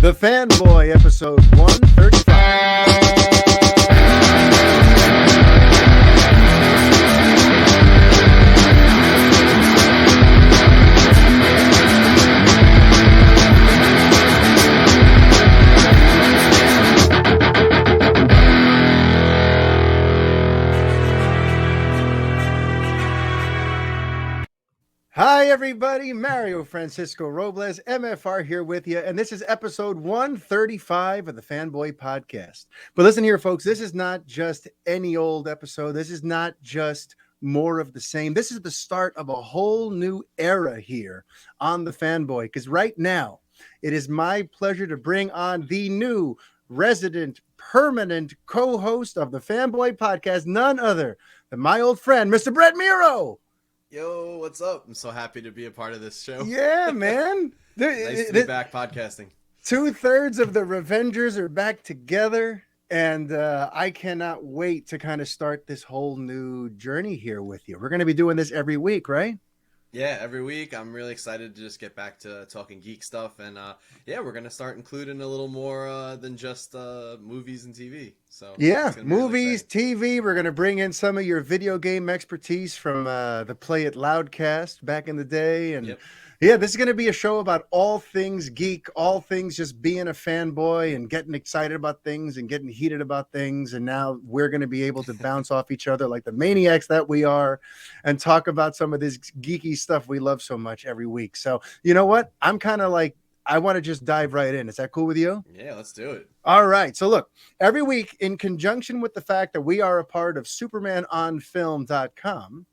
The Fanboy, episode 135. Hi, everybody. Mario Francisco Robles, MFR here with you. And this is episode 135 of the Fanboy Podcast. But listen here, folks, this is not just any old episode. This is not just more of the same. This is the start of a whole new era here on the Fanboy. Because right now, it is my pleasure to bring on the new resident, permanent co-host of the Fanboy Podcast, none other than my old friend, Mr. Brett Miro. Yo, what's up? I'm so happy to be a part of this show. Yeah, man. Nice to be back podcasting. 2/3 of the Revengers are back together, and I cannot wait to kind of start this whole new journey here with you. We're going to be doing this every week, right? Yeah, every week. I'm really excited to just get back to talking geek stuff, and yeah, we're going to start including a little more than just movies and TV. So yeah, movies, really TV. We're going to bring in some of your video game expertise from the Play It Loudcast back in the day, and yeah, this is going to be a show about all things geek, all things just being a fanboy and getting excited about things and getting heated about things. And now we're going to be able to bounce off each other like the maniacs that we are and talk about some of this geeky stuff we love so much every week. So, you know what? I'm kind of like, I want to just dive right in. Is that cool with you? Yeah, let's do it. All right. So look, every week, in conjunction with the fact that we are a part of SupermanOnFilm.com,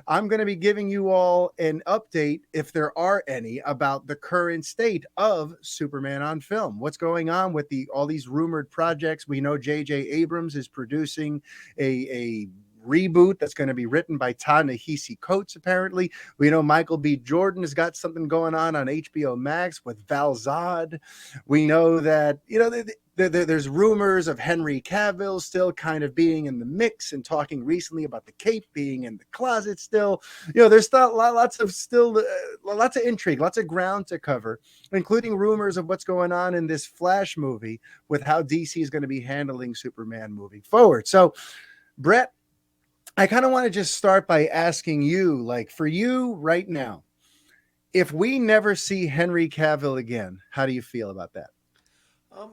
I'm going to be giving you all an update, if there are any, about the current state of Superman on film. What's going on with all these rumored projects? We know J.J. Abrams is producing a reboot that's going to be written by Ta-Nehisi Coates, apparently. We know Michael B. Jordan has got something going on HBO Max with Val Zod. We know that, there's rumors of Henry Cavill still kind of being in the mix and talking recently about the cape being in the closet still. There's still lots of intrigue, lots of ground to cover, including rumors of what's going on in this Flash movie with how DC is going to be handling Superman moving forward. So, Brett, I kind of want to just start by asking you, like, for you right now, if we never see Henry Cavill again, how do you feel about that?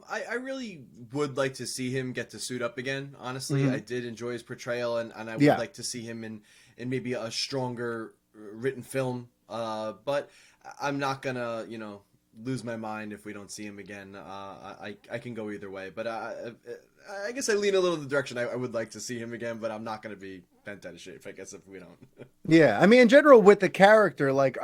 I really would like to see him get to suit up again. Honestly, I did enjoy his portrayal, and I would like to see him in maybe a stronger written film. But I'm not gonna, lose my mind if we don't see him again. I can go either way, but I guess I lean a little in the direction I would like to see him again, but I'm not going to be bent out of shape, I guess, if we don't. Yeah, I mean, in general, with the character, like,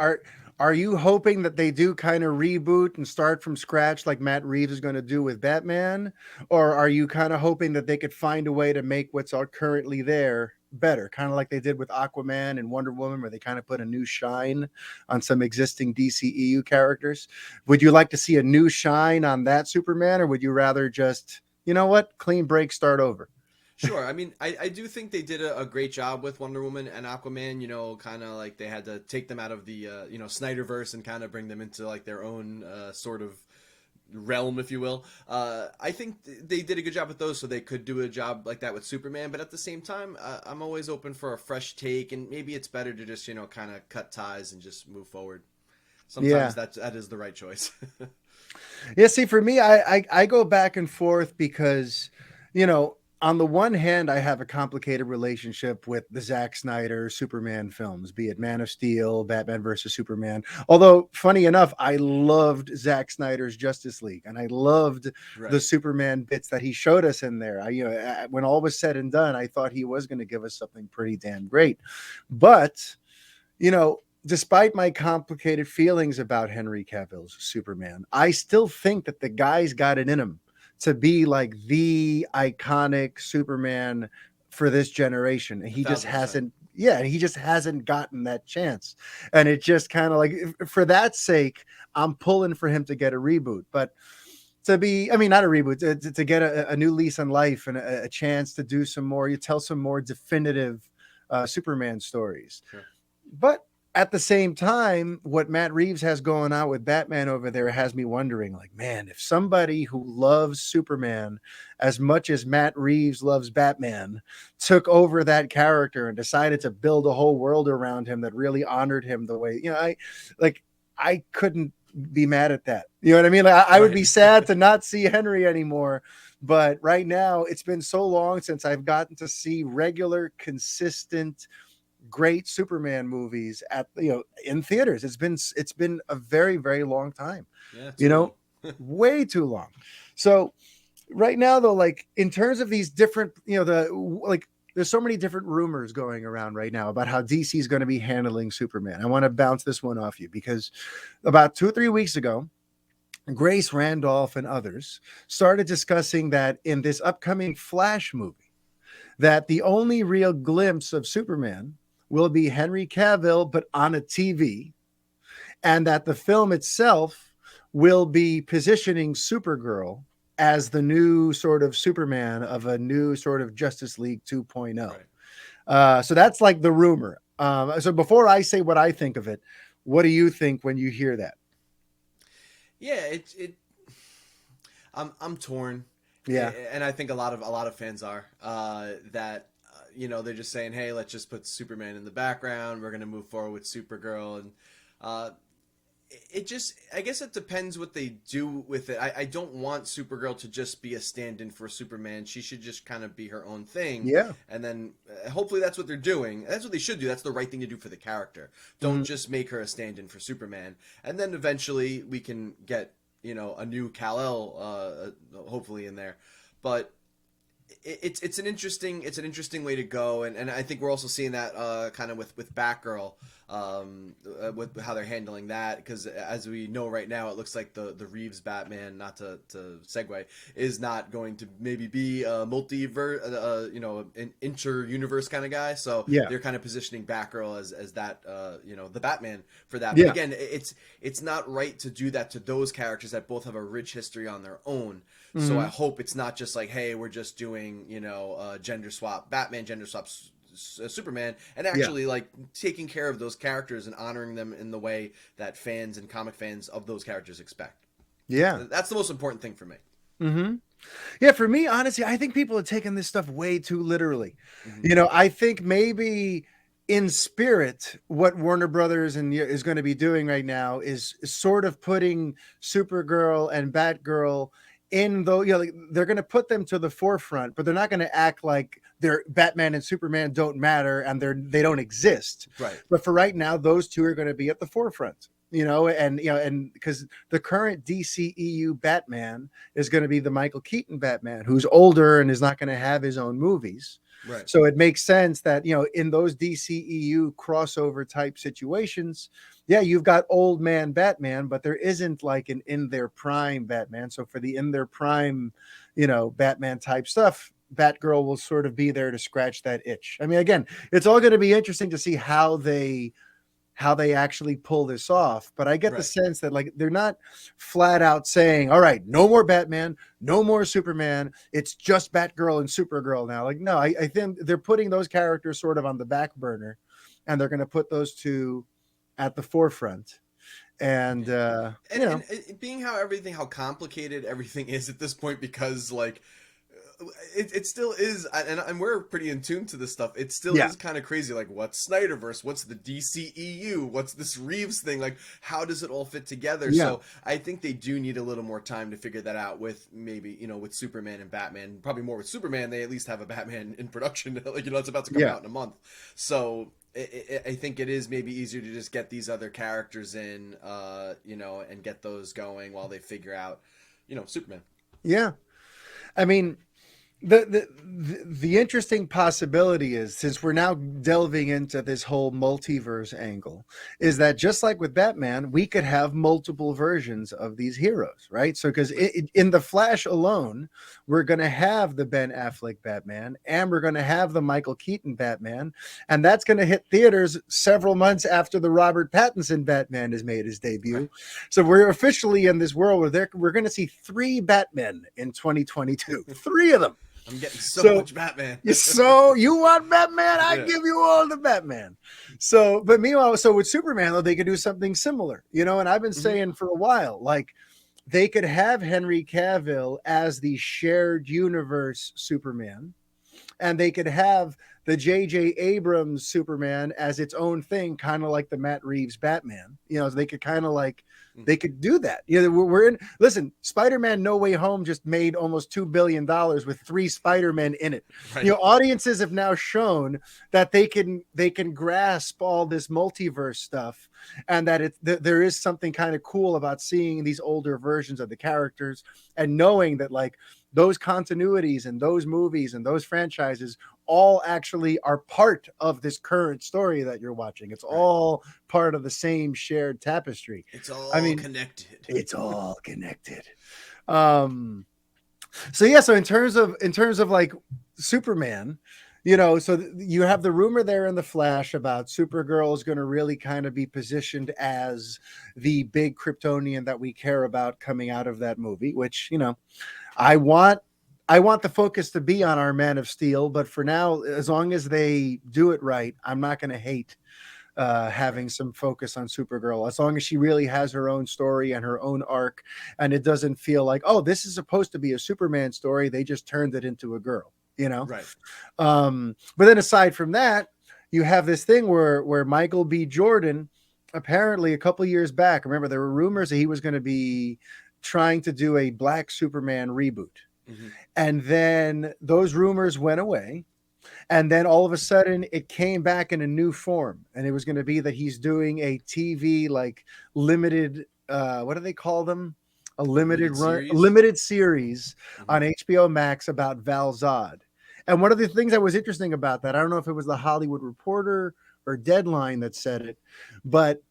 are you hoping that they do kind of reboot and start from scratch like Matt Reeves is going to do with Batman? Or are you kind of hoping that they could find a way to make what's currently there better, kind of like they did with Aquaman and Wonder Woman, where they kind of put a new shine on some existing DCEU characters? Would you like to see a new shine on that Superman, or would you rather just, clean break, start over? Sure. I mean, I do think they did a great job with Wonder Woman and Aquaman, kind of like they had to take them out of the, Snyderverse and kind of bring them into like their own sort of realm, if you will. I think they did a good job with those, so they could do a job like that with Superman. But at the same time, I'm always open for a fresh take, and maybe it's better to just, kind of cut ties and just move forward. Sometimes that is the right choice. Yeah, see, for me, I go back and forth because, on the one hand, I have a complicated relationship with the Zack Snyder Superman films, be it Man of Steel, Batman versus Superman. Although, funny enough, I loved Zack Snyder's Justice League, and I loved the Superman bits that he showed us in there. When all was said and done, I thought he was going to give us something pretty damn great. But, despite my complicated feelings about Henry Cavill's Superman, I still think that the guy's got it in him to be like the iconic Superman for this generation. He just hasn't gotten that chance. And it just kind of like, for that sake, I'm pulling for him to get a reboot. But not a reboot, to get a new lease on life and a chance to do some more, you tell some more definitive Superman stories. Sure. But at the same time, what Matt Reeves has going on with Batman over there has me wondering, like, man, if somebody who loves Superman as much as Matt Reeves loves Batman took over that character and decided to build a whole world around him that really honored him the way, I couldn't be mad at that. You know what I mean? Like, I would be sad to not see Henry anymore. But right now, it's been so long since I've gotten to see regular, consistent, great Superman movies in theaters. It's been a very, very long time. Yeah, Way too long. So right now, though, like in terms of these different, there's so many different rumors going around right now about how DC is going to be handling Superman. I want to bounce this one off you because about 2 or 3 weeks ago, Grace Randolph and others started discussing that in this upcoming Flash movie, that the only real glimpse of Superman will be Henry Cavill, but on a TV, and that the film itself will be positioning Supergirl as the new sort of Superman of a new sort of Justice League 2.0. Right. So that's like the rumor. So before I say what I think of it, what do you think when you hear that? Yeah, I'm torn. Yeah, and I think a lot of fans are that. They're just saying, hey, let's just put Superman in the background. We're going to move forward with Supergirl. And I guess it depends what they do with it. I don't want Supergirl to just be a stand-in for Superman. She should just kind of be her own thing. Yeah. And then hopefully that's what they're doing. That's what they should do. That's the right thing to do for the character. Don't just make her a stand-in for Superman. And then eventually we can get, a new Kal-El hopefully in there. But it's an interesting way to go, and I think we're also seeing that kind of with Batgirl, with how they're handling that, because as we know right now, it looks like the Reeves Batman, not to segue, is not going to maybe be a multiverse, an inter-universe kind of guy. So yeah, they're kind of positioning Batgirl as that, the Batman for that. But again, it's not right to do that to those characters that both have a rich history on their own. Mm-hmm. So I hope it's not just like, hey, we're just doing, gender swap Batman, gender swap Superman, and actually like taking care of those characters and honoring them in the way that fans and comic fans of those characters expect. Yeah. That's the most important thing for me. Mm-hmm. Yeah, for me, honestly, I think people are taking this stuff way too literally. Mm-hmm. I think maybe in spirit, what Warner Brothers is going to be doing right now is sort of putting Supergirl and Batgirl in they're going to put them to the forefront, but they're not going to act like they're Batman and Superman don't matter and they don't exist. Right. But for right now, those two are going to be at the forefront, and because the current DCEU Batman is going to be the Michael Keaton Batman, who's older and is not going to have his own movies. Right. So it makes sense that, in those DCEU crossover type situations, yeah, you've got old man Batman, but there isn't like an in their prime Batman. So for the in their prime, Batman type stuff, Batgirl will sort of be there to scratch that itch. I mean, again, it's all going to be interesting to see how they actually pull this off. But I get the sense that like they're not flat out saying, all right, no more Batman, no more Superman. It's just Batgirl and Supergirl now. Like, no, I think they're putting those characters sort of on the back burner, and they're going to put those two at the forefront. And being how complicated everything is at this point, because like it still is, and we're pretty in tune to this stuff. It still is kind of crazy. Like, what's Snyderverse? What's the DCEU? What's this Reeves thing? Like, how does it all fit together? Yeah. So I think they do need a little more time to figure that out with maybe, with Superman and Batman. Probably more with Superman. They at least have a Batman in production. Like, it's about to come out in a month. So I think it is maybe easier to just get these other characters in, and get those going while they figure out, Superman. Yeah. I mean, the interesting possibility is, since we're now delving into this whole multiverse angle, is that just like with Batman, we could have multiple versions of these heroes, right? So because in the Flash alone, we're going to have the Ben Affleck Batman, and we're going to have the Michael Keaton Batman, and that's going to hit theaters several months after the Robert Pattinson Batman has made his debut. Right. So we're officially in this world where we're going to see 3 Batmen in 2022, 3 of them. I'm getting so So much Batman. so you want Batman? I Yeah. give you all the Batman. So, but meanwhile, so with Superman though, they could do something similar, and I've been Hmm. saying for a while, like they could have Henry Cavill as the shared universe Superman, and they could have the J.J. Abrams Superman as its own thing, kind of like the Matt Reeves Batman. So they could kind of like they could do that. We're in. Listen, Spider-Man: No Way Home just made almost $2 billion with 3 Spider-Men in it. Right. Audiences have now shown that they can grasp all this multiverse stuff, and that there is something kind of cool about seeing these older versions of the characters and knowing that like those continuities and those movies and those franchises all actually are part of this current story that you're watching. It's Right. all part of the same shared tapestry. It's I all mean, connected. it's all connected. Um, so yeah, so in terms of like Superman, so you have the rumor there in the Flash about Supergirl is going to really kind of be positioned as the big Kryptonian that we care about coming out of that movie, which, I want the focus to be on our Man of Steel, but for now, as long as they do it right, I'm not going to hate having Right. some focus on Supergirl, as long as she really has her own story and her own arc, and it doesn't feel like, oh, this is supposed to be a Superman story, they just turned it into a girl. Right. But then aside from that, you have this thing where Michael B. Jordan, apparently a couple years back, remember there were rumors that he was going to be trying to do a Black Superman reboot. Hmm. And then those rumors went away. And then all of a sudden it came back in a new form. And it was going to be that he's doing a TV like limited, what do they call them? A limited Limited run, a series. limited series Hmm. on HBO Max about Val Zod. And one of the things that was interesting about that, I don't know if it was the Hollywood Reporter or Deadline that said it, but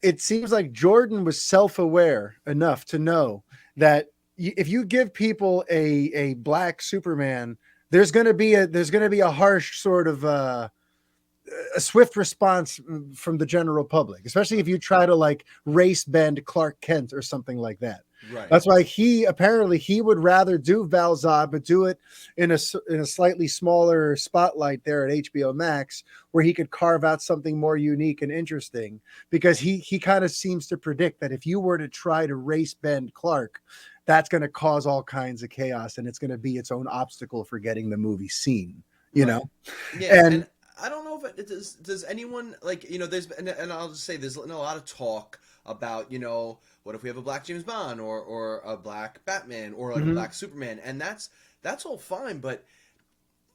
it seems like Jordan was self-aware enough to know that if you give people a black Superman, there's going to be a harsh sort of a swift response from the general public, especially if you try to like race bend Clark Kent or something like that. Right. That's why he would rather do Val Zod, but do it in a slightly smaller spotlight there at HBO Max, where he could carve out something more unique and interesting. Because he kind of seems to predict that if you were to try to race bend Clark, that's going to cause all kinds of chaos, and it's going to be its own obstacle for getting the movie seen. You Right. know, Yeah, and and I don't know if it does. Does anyone like there's and I'll just say there's a lot of talk about what if we have a black James Bond or a black Batman or like a mhm, black Superman, and that's all fine, but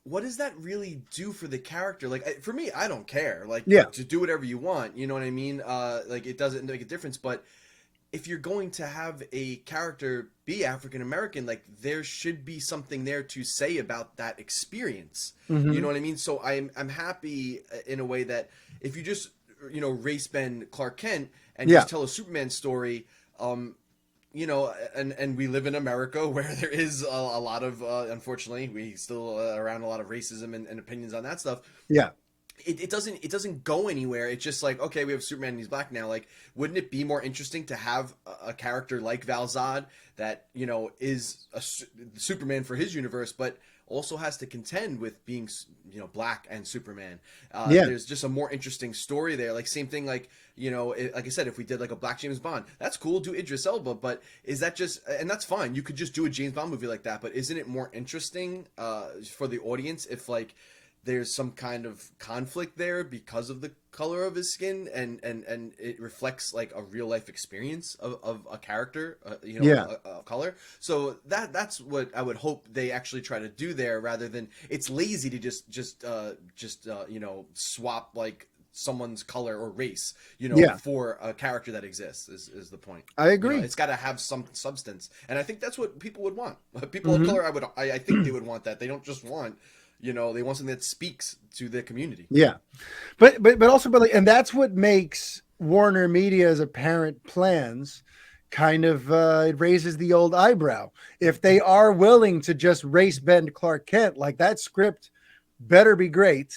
what does that really do for the character? Like for me, I don't care. Like yeah, to do whatever you want, you know what I mean? Like it doesn't make a difference, but if you're going to have a character be African American, like there should be something there to say about that experience. You know mhm, what I mean? So I'm happy in a way that if you just race bend Clark Kent and yeah, just tell a Superman story, and we live in America where there is a lot of unfortunately we still around a lot of racism and opinions on that stuff. yeah, It doesn't go anywhere. It's just like, okay, we have Superman and he's black now. Like, wouldn't it be more interesting to have a character like Val Zod that is Superman for his universe, but also has to contend with being black and Superman. yeah, There's just a more interesting story there. Like same thing, like like I said, if we did like a black James Bond, that's cool. Do Idris Elba, but is that just and that's fine. You could just do a James Bond movie like that, but isn't it more interesting for the audience if like there's some kind of conflict there because of the color of his skin and it reflects like a real life experience of a character yeah, of color. So that's what I would hope they actually try to do there, rather than it's lazy to just swap like someone's color or race yeah. for a character that exists is the point. I agree. It's got to have some substance, and I think that's what people would want. People of Hmm. color, I think they would want that. They don't just want they want something that speaks to their community. Yeah, but and that's what makes Warner Media's apparent plans kind of it raises the old eyebrow. If they are willing to just race bend Clark Kent, like that script better be great,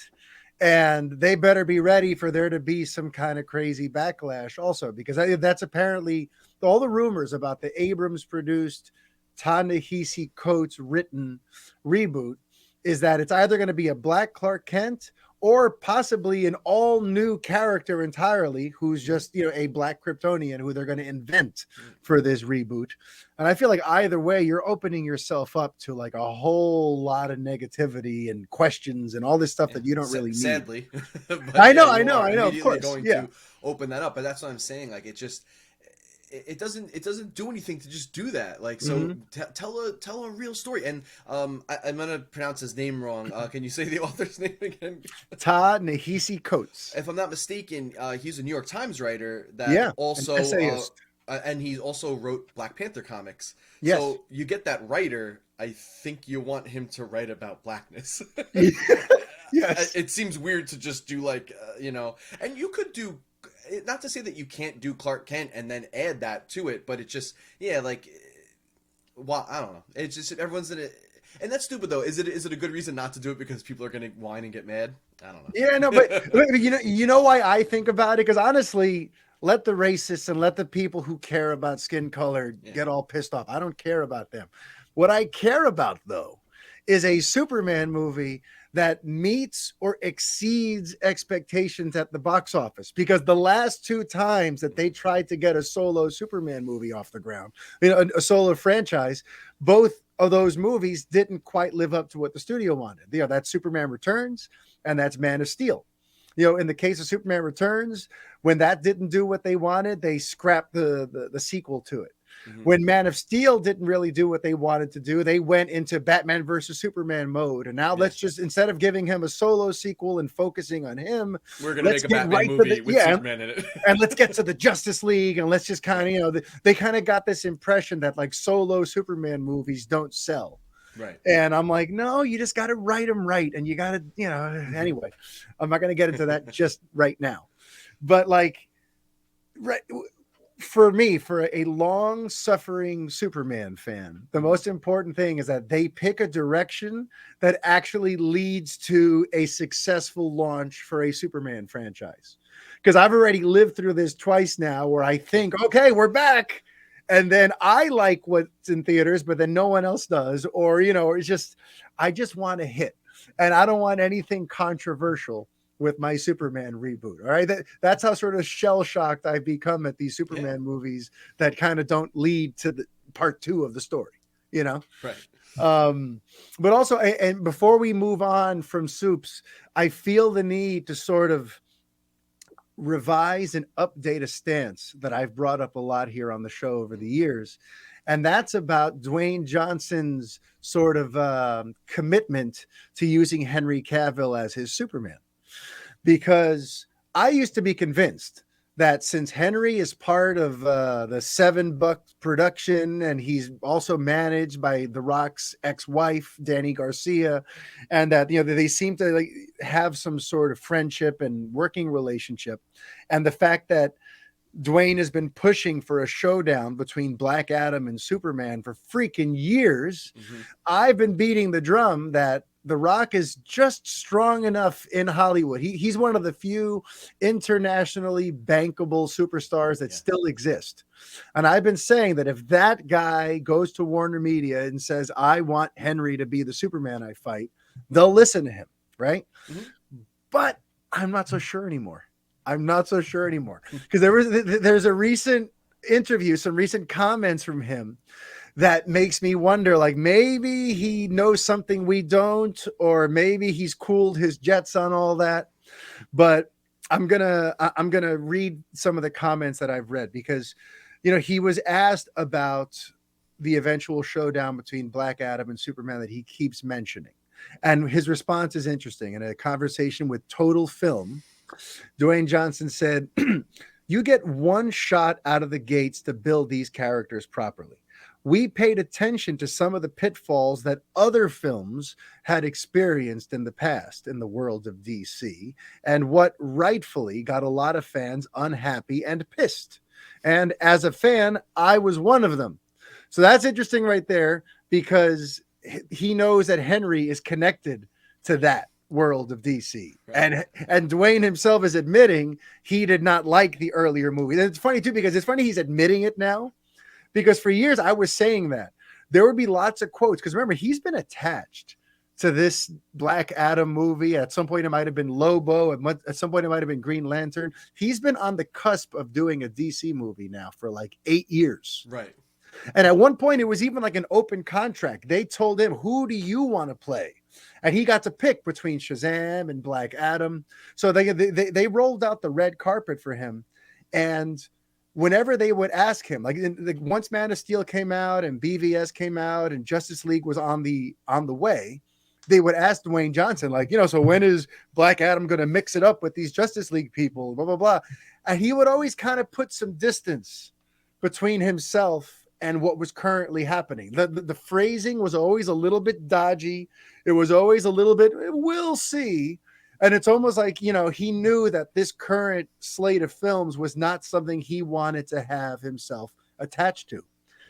and they better be ready for there to be some kind of crazy backlash also, because that's apparently all the rumors about the Abrams produced, Ta-Nehisi Coates written reboot is that it's either going to be a black Clark Kent or possibly an all new character entirely who's just, a black Kryptonian who they're going to invent for this reboot. And I feel like either way, you're opening yourself up to like a whole lot of negativity and questions and all this stuff that you don't really need. Sadly. I know, of course. Going to open that up, but that's what I'm saying. Like, it doesn't do anything to just do that. Like, so tell a real story. And I'm gonna pronounce his name wrong. Can you say the author's name again? Ta-Nehisi Coates. If I'm not mistaken, he's a New York Times writer that also and he also wrote Black Panther comics. Yes. So you get that writer. I think you want him to write about blackness. Yes. It seems weird to just do like and you could do. Not to say that you can't do Clark Kent and then add that to it, but it's just I don't know. It's just everyone's in it, and that's stupid though. Is it a good reason not to do it because people are going to whine and get mad? I don't know. Yeah, no, but you know why I think about it? Because honestly, let the racists and let the people who care about skin color get all pissed off. I don't care about them. What I care about though is a Superman movie that meets or exceeds expectations at the box office, because the last two times that they tried to get a solo Superman movie off the ground, a solo franchise, both of those movies didn't quite live up to what the studio wanted. That's Superman Returns and that's Man of Steel. In the case of Superman Returns, when that didn't do what they wanted, they scrapped the sequel to it. Mm-hmm. When Man of Steel didn't really do what they wanted to do, they went into Batman versus Superman mode. And now let's just, instead of giving him a solo sequel and focusing on him, we're going to make a Batman movie with Superman in it. And let's get to the Justice League, and let's just kind of, they kind of got this impression that like solo Superman movies don't sell. Right. And I'm like, no, you just got to write them right. And you got to, anyway, I'm not going to get into that just right now. But like, for me, for a long-suffering Superman fan, the most important thing is that they pick a direction that actually leads to a successful launch for a Superman franchise. Because I've already lived through this twice now where I think, okay, we're back. And then I like what's in theaters, but then no one else does. Or, it's just, I just want a hit. And I don't want anything controversial with my Superman reboot. All right. That's how sort of shell-shocked I've become at these Superman movies that kind of don't lead to the part 2 of the story, Right. But also, and before we move on from Supes, I feel the need to sort of revise and update a stance that I've brought up a lot here on the show over the years. And that's about Dwayne Johnson's sort of commitment to using Henry Cavill as his Superman. Because I used to be convinced that since Henry is part of the Seven Bucks production, and he's also managed by The Rock's ex-wife, Danny Garcia, and that, they seem to like have some sort of friendship and working relationship. And the fact that Dwayne has been pushing for a showdown between Black Adam and Superman for freaking years. Mm-hmm. I've been beating the drum that The Rock is just strong enough in Hollywood. He's one of the few internationally bankable superstars that still exist. And I've been saying that if that guy goes to Warner Media and says, I want Henry to be the Superman I fight, they'll listen to him, right? Mm-hmm. But I'm not so sure anymore. Because there's a recent interview, some recent comments from him that makes me wonder, like, maybe he knows something we don't, or maybe he's cooled his jets on all that. But I'm gonna read some of the comments that I've read, because he was asked about the eventual showdown between Black Adam and Superman that he keeps mentioning, and his response is interesting. In a conversation with Total Film, Dwayne Johnson said, "You get one shot out of the gates to build these characters properly. We paid attention to some of the pitfalls that other films had experienced in the past in the world of DC, and what rightfully got a lot of fans unhappy and pissed. And as a fan, I was one of them." So that's interesting right there, because he knows that Henry is connected to that world of DC. Right. And Dwayne himself is admitting he did not like the earlier movie. And it's funny too, because he's admitting it now. Because for years I was saying that there would be lots of quotes, because remember, he's been attached to this Black Adam movie. At some point, it might have been Lobo. At some point, it might have been Green Lantern. He's been on the cusp of doing a DC movie now for like 8 years. Right. And at one point, it was even like an open contract. They told him, who do you want to play? And he got to pick between Shazam and Black Adam. So they rolled out the red carpet for him. And whenever they would ask him, like once Man of Steel came out and BVS came out and Justice League was on the way, they would ask Dwayne Johnson, like, so when is Black Adam going to mix it up with these Justice League people, blah, blah, blah. And he would always kind of put some distance between himself and what was currently happening. The phrasing was always a little bit dodgy. It was always a little bit, we'll see. And it's almost like, he knew that this current slate of films was not something he wanted to have himself attached to.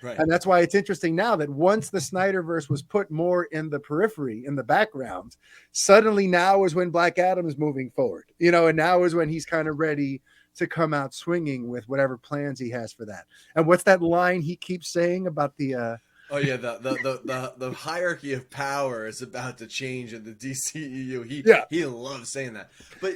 Right. And that's why it's interesting now that once the Snyderverse was put more in the periphery, in the background, suddenly now is when Black Adam is moving forward, and now is when he's kind of ready to come out swinging with whatever plans he has for that. And what's that line he keeps saying about the oh yeah, the hierarchy of power is about to change in the DCEU. He loves saying that. But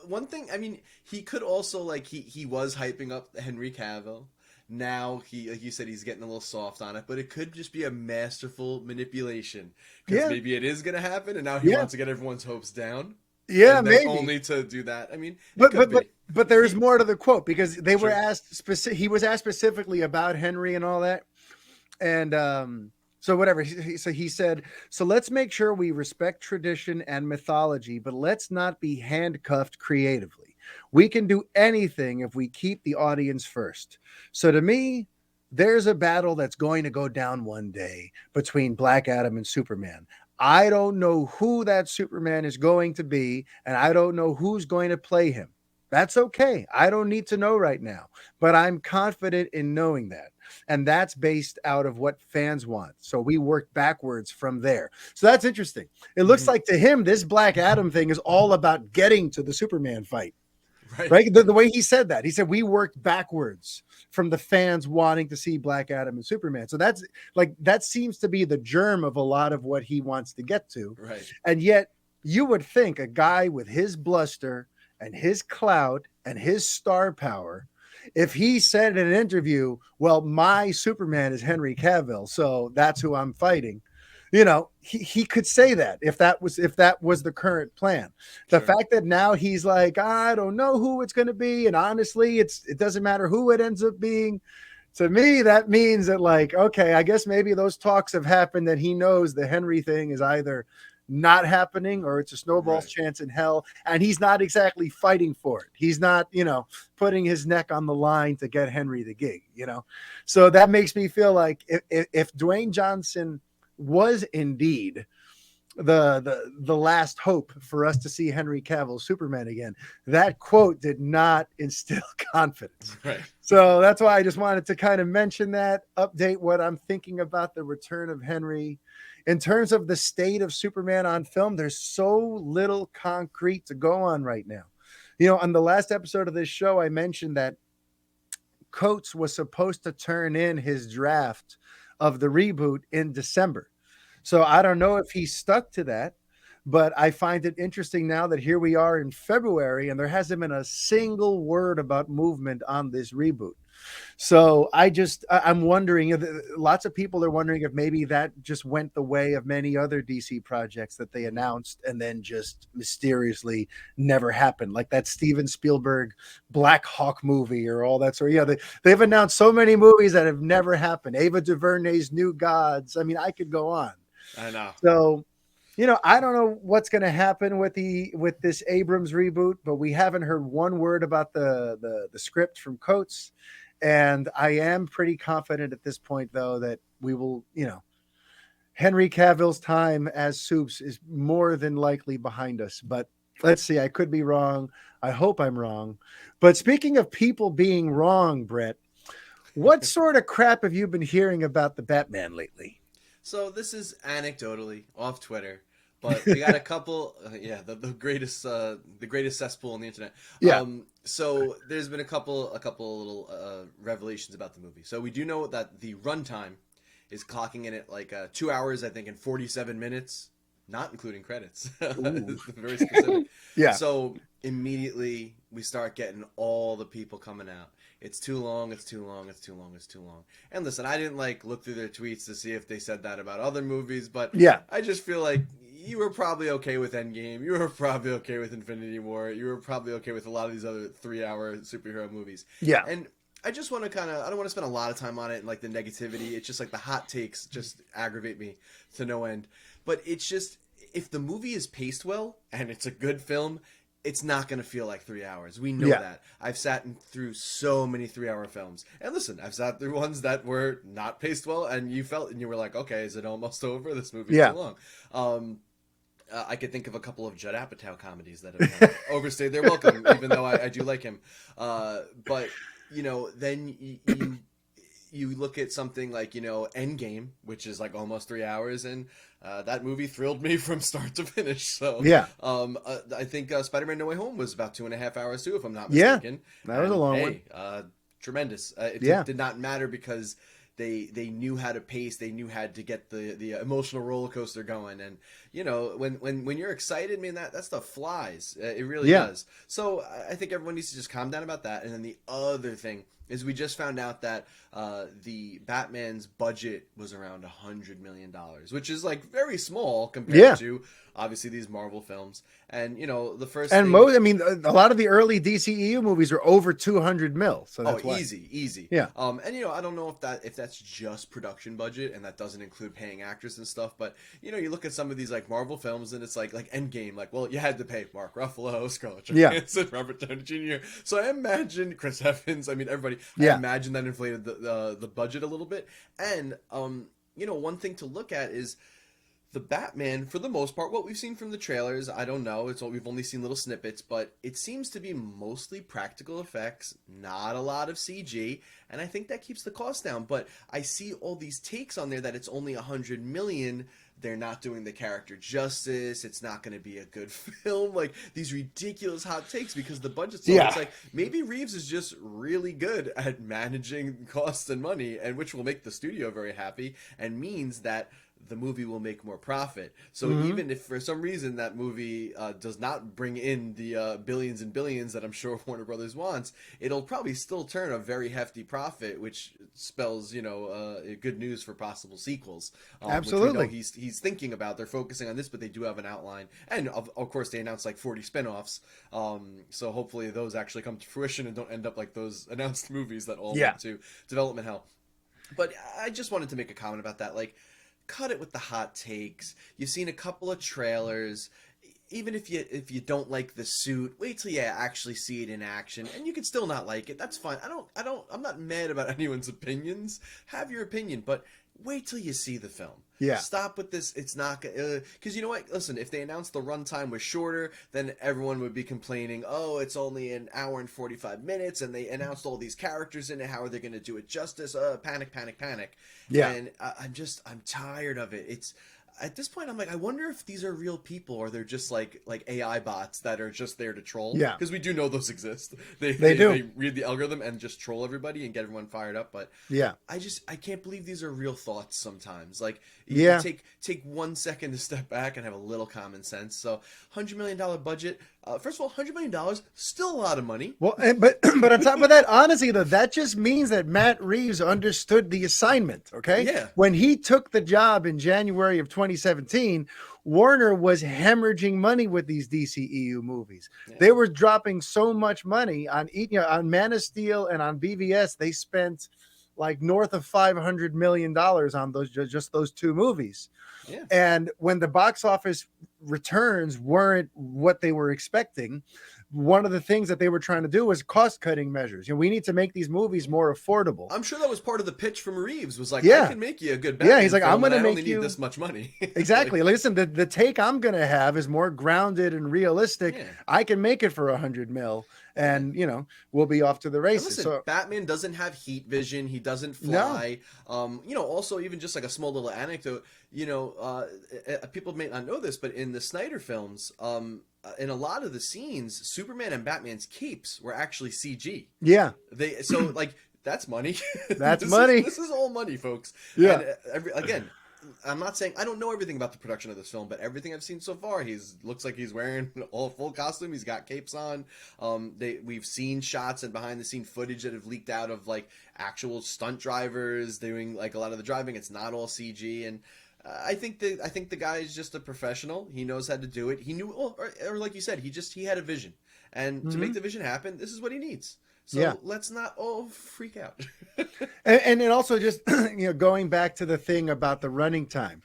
one thing, I mean, he could also, like, he was hyping up Henry Cavill. Now he, like you said, he's getting a little soft on it, but it could just be a masterful manipulation, because maybe it is going to to, and now he wants to get everyone's hopes down. Yeah, and maybe only to do that. I mean, but there's more to the quote, because they were asked he was asked specifically about Henry and all that, and so whatever. So he said, so let's make sure we respect tradition and mythology, but let's not be handcuffed creatively. We can do anything if we keep the audience first. So to me, there's a battle that's going to go down one day between Black Adam and Superman. I don't know who that Superman is going to be, and I don't know who's going to play him. That's okay. I don't need to know right now, but I'm confident in knowing that. And that's based out of what fans want. So we work backwards from there. So that's interesting. It looks like to him, this Black Adam thing is all about getting to the Superman fight. Right. The way he said that, he said, we worked backwards from the fans wanting to see Black Adam and Superman. So that's like, that seems to be the germ of a lot of what he wants to get to. Right. And yet you would think a guy with his bluster and his clout and his star power, if he said in an interview, well, my Superman is Henry Cavill, so that's who I'm fighting. He could say that if that was the current plan. The fact that now he's like, I don't know who it's going to be, and honestly, it doesn't matter who it ends up being. To me, that means that, like, okay, I guess maybe those talks have happened, that he knows the Henry thing is either not happening or it's a snowball's chance in hell, and he's not exactly fighting for it. He's not, putting his neck on the line to get Henry the gig. So that makes me feel like if Dwayne Johnson was indeed the last hope for us to see Henry Cavill Superman again, that quote did not instill confidence. Right. So that's why I just wanted to kind of mention that, update what I'm thinking about the return of Henry. In terms of the state of Superman on film, there's so little concrete to go on right now. On the last episode of this show, I mentioned that Coates was supposed to turn in his draft of the reboot in December. So I don't know if he stuck to that, but I find it interesting now that here we are in February and there hasn't been a single word about movement on this reboot. So I'm wondering, lots of people are wondering if maybe that just went the way of many other DC projects that they announced and then just mysteriously never happened, like that Steven Spielberg Black Hawk movie or all that sort. Yeah, they've announced so many movies that have never happened. Ava DuVernay's New Gods. I mean, I could go on. I know. So, I don't know what's going to happen with this Abrams reboot, but we haven't heard one word about the script from Coates. And I am pretty confident at this point, though, that we will, Henry Cavill's time as Supes is more than likely behind us. But let's see, I could be wrong. I hope I'm wrong. But speaking of people being wrong, Brett, what sort of crap have you been hearing about the Batman lately? So this is anecdotally off Twitter, but we got a couple, the greatest cesspool on the internet. Yeah. So there's been a couple little revelations about the movie. So we do know that the runtime is clocking in at like 2 hours, I think, and 47 minutes. not including credits. Ooh. Very specific. Yeah. So immediately we start getting all the people coming out. It's too long, it's too long, it's too long, it's too long. And listen, I didn't like look through their tweets to see if they said that about other movies, but Yeah. I just feel like you were probably okay with Endgame. You were probably okay with Infinity War. You were probably okay with a lot of these other 3-hour superhero movies. Yeah. And I just want to I don't want to spend a lot of time on it and like the negativity. It's just like the hot takes just aggravate me to no end. But it's just, if the movie is paced well and it's a good film, it's not going to feel like 3 hours. We know that. I've sat through so many 3-hour films. And listen, I've sat through ones that were not paced well and you were like, okay, is it almost over? This movie's too long. I could think of a couple of Judd Apatow comedies that have overstayed their welcome, even though I do like him. But, then you look at something like, Endgame, which is like almost 3 hours, and that movie thrilled me from start to finish. So I think Spider-Man No Way Home was about 2.5 hours too, if I'm not mistaken. Yeah, that was a long one. Tremendous. It did not matter because they knew how to pace, they knew how to get the emotional roller coaster going, and when you're excited, man, that stuff flies. It really does. So I think everyone needs to just calm down about that. And then the other thing is, we just found out that the Batman's budget was around $100 million, which is like very small compared to obviously these Marvel films. And the first and thing, a lot of the early DCEU movies are over 200 mil. So that's easy. Yeah. And I don't know if that's just production budget and that doesn't include paying actors and stuff, but you look at some of these like Marvel films and it's like Endgame, like, well, you had to pay Mark Ruffalo, Scarlett Johansson, Robert Downey Jr. So I imagine Chris Evans, everybody, I imagine that inflated the budget a little bit. And one thing to look at is the Batman, for the most part, what we've seen from the trailers, I don't know, we've only seen little snippets, but it seems to be mostly practical effects, not a lot of CG, and I think that keeps the cost down. But I see all these takes on there that it's only $100 million. They're not doing the character justice. It's not going to be a good film. Like, these ridiculous hot takes because the budget's low. It's like, maybe Reeves is just really good at managing costs and money, and which will make the studio very happy and means that the movie will make more profit. So even if for some reason that movie does not bring in the billions and billions that I'm sure Warner Brothers wants, it'll probably still turn a very hefty profit, which spells good news for possible sequels. Absolutely. Which we know he's thinking about. They're focusing on this, but they do have an outline, and of course they announced like 40 spinoffs. So hopefully those actually come to fruition and don't end up like those announced movies that all went to development hell. But I just wanted to make a comment about that. Like, cut it with the hot takes. You've seen a couple of trailers. Even if you don't like the suit, wait till you actually see it in action, and you can still not like it. That's fine. I'm not mad about anyone's opinions. Have your opinion, but wait till you see the film. Yeah. Stop with this. It's not because you know what? Listen, if they announced the runtime was shorter, then everyone would be complaining. Oh, it's only an hour and 45 minutes, and they announced all these characters in it. How are they going to do it justice? Panic, panic, panic. Yeah. And I'm tired of it. It's at this point, I'm like, I wonder if these are real people or they're just like AI bots that are just there to troll. Yeah. Because we do know those exist. They do. They read the algorithm and just troll everybody and get everyone fired up. But I can't believe these are real thoughts sometimes. Like, you take 1 second to step back and have a little common sense. So, $100 million budget. First of all, $100 million, still a lot of money. Well, but on top of that, honestly, though, that just means that Matt Reeves understood the assignment, okay? Yeah. When he took the job in January of 2017, Warner was hemorrhaging money with these DCEU movies. Yeah. They were dropping so much money on Man of Steel and on BVS. They spent like north of $500 million on those two movies. Yeah. And when the box office returns weren't what they were expecting, one of the things that they were trying to do was cost-cutting measures. We need to make these movies more affordable. I'm sure that was part of the pitch from Reeves. Was like, I can make you a good Batman. Yeah, he's like, I'm going to make you need this much money. Exactly. Listen, the take I'm going to have is more grounded and realistic. Yeah. I can make it for $100 million. And we'll be off to the races. Listen, Batman doesn't have heat vision. He doesn't fly. No. Also, even just like a small little anecdote. People may not know this, but in the Snyder films, in a lot of the scenes, Superman and Batman's capes were actually CG. Yeah. That's money. That's money. This is all money, folks. Yeah. And again, I'm not saying I don't know everything about the production of this film, but everything I've seen so far, looks like he's wearing all full costume. He's got capes on. We've seen shots and behind the scene footage that have leaked out of like actual stunt drivers doing like a lot of the driving. It's not all CG, and I think the guy is just a professional. He knows how to do it. He knew, or like you said, he had a vision, and to make the vision happen, this is what he needs. So let's not all freak out. and also just going back to the thing about the running time,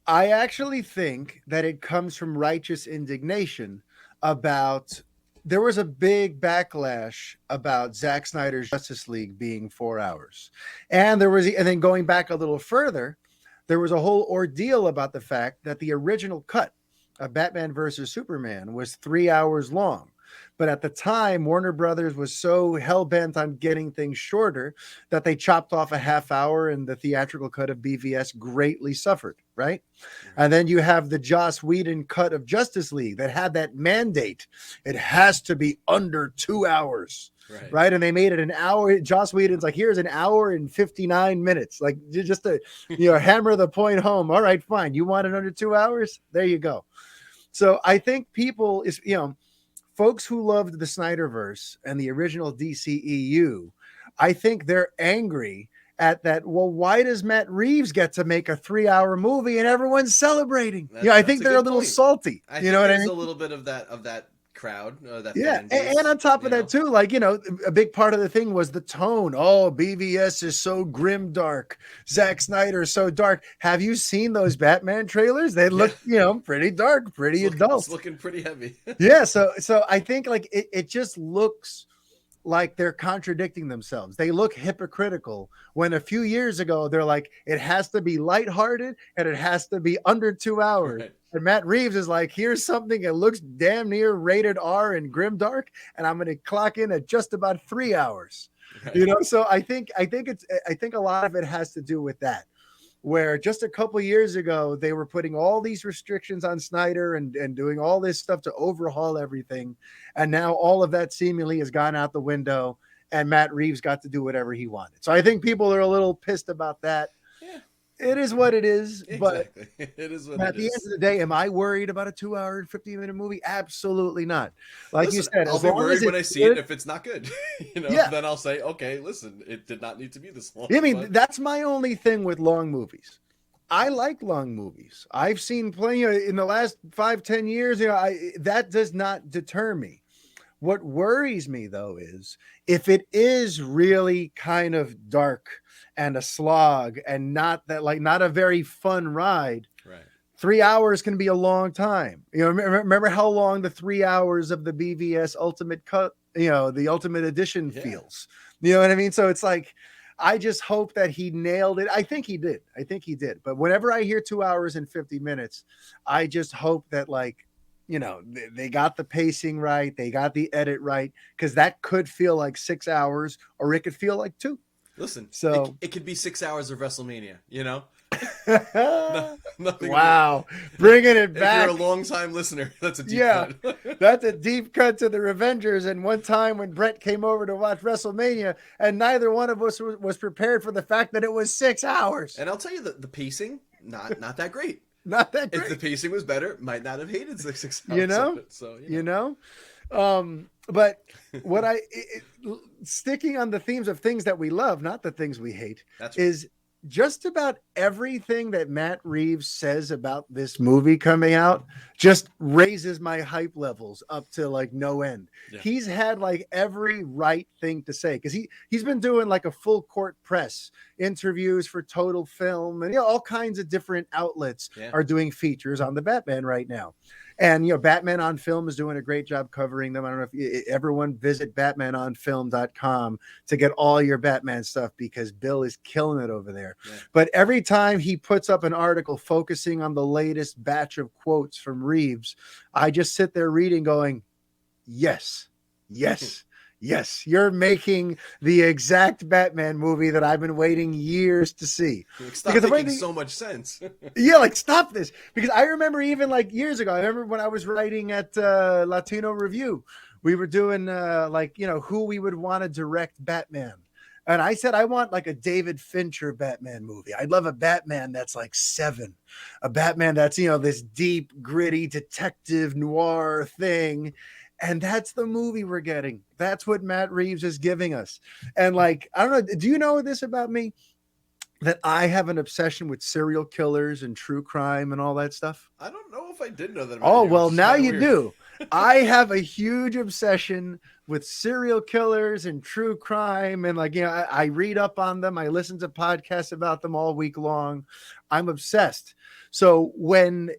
I actually think that it comes from righteous indignation about. There was a big backlash about Zack Snyder's Justice League being 4 hours, and then going back a little further, there was a whole ordeal about the fact that the original cut of Batman versus Superman was 3 hours long. But at the time, Warner Brothers was so hell-bent on getting things shorter that they chopped off a half hour, and the theatrical cut of BVS greatly suffered, right? And then you have the Joss Whedon cut of Justice League that had that mandate. It has to be under 2 hours. Right. And they made it an hour. Joss Whedon's like, here's an hour and 59 minutes. Like, just to, hammer the point home. All right, fine. You want it under 2 hours? There you go. So I think people folks who loved the Snyderverse and the original DCEU, I think they're angry at that. Well, why does Matt Reeves get to make a 3-hour movie and everyone's celebrating? I think they're a little salty. You know what I mean? There's a little bit of that crowd. And on top of that too, like, a big part of the thing was the tone. Oh, BVS is so grim dark. Zack Snyder is so dark. Have you seen those Batman trailers? They look, pretty dark, pretty adult. It's looking pretty heavy. So I think like it just looks like they're contradicting themselves. They look hypocritical when a few years ago they're like, it has to be lighthearted and it has to be under 2 hours. Right. And Matt Reeves is like, here's something that looks damn near rated R and grimdark, and I'm going to clock in at just about 3 hours. Right. So I think a lot of it has to do with that. Where just a couple years ago they were putting all these restrictions on Snyder and doing all this stuff to overhaul everything, and now all of that seemingly has gone out the window, and Matt Reeves got to do whatever he wanted. So I think people are a little pissed about that. It is what it is. Exactly. It is what at the end of the day, am I worried about a 2 hour and 50-minute movie? Absolutely not. Like you said, I'll be worried when I see it if it's not good. Then I'll say, okay, listen, it did not need to be this long. I mean, that's my only thing with long movies. I like long movies. I've seen plenty in the last 5-10 years. That does not deter me. What worries me, though, is if it is really kind of dark and a slog and not a very fun ride. Right. 3 hours can be a long time. Remember how long the 3 hours of the BVS Ultimate Cut, the Ultimate Edition feels. You know what I mean? So it's like, I just hope that he nailed it. I think he did. But whenever I hear 2 hours and 50 minutes, I just hope that they got the pacing right. They got the edit right. Because that could feel like 6 hours or it could feel like 2. Listen, so it could be 6 hours of WrestleMania, Nothing. Wow, bringing it back. If you're a long-time listener, that's a deep cut. That's a deep cut to the Revengers. And one time when Brett came over to watch WrestleMania, and neither one of us was prepared for the fact that it was 6 hours. And I'll tell you that the pacing, not that great. Not that great. If the pacing was better, might not have hated 6 hours. Of it, so But what sticking on the themes of things that we love, not the things we hate, is just about everything that Matt Reeves says about this movie coming out just raises my hype levels up to like no end. Yeah. He's had like every right thing to say because he's been doing like a full court press interviews for Total Film and all kinds of different outlets are doing features on the Batman right now. And, Batman on Film is doing a great job covering them. I don't know if everyone visit batmanonfilm.com to get all your Batman stuff because Bill is killing it over there. Yeah. But every time he puts up an article focusing on the latest batch of quotes from Reeves, I just sit there reading going, yes, you're making the exact Batman movie that I've been waiting years to see. Stop making so much sense. Stop this. Because I remember even like years ago, I remember when I was writing at Latino Review, we were doing who we would want to direct Batman. And I said, I want like a David Fincher Batman movie. I'd love a Batman that's like Seven, a Batman that's, this deep, gritty detective noir thing. And that's the movie we're getting. That's what Matt Reeves is giving us. And like, I don't know, do you know this about me? That I have an obsession with serial killers and true crime and all that stuff? I don't know if I did know that about Oh, you. well, It's now kinda you weird. do. I have a huge obsession with serial killers and true crime. And like, I read up on them. I listen to podcasts about them all week long. I'm obsessed. So when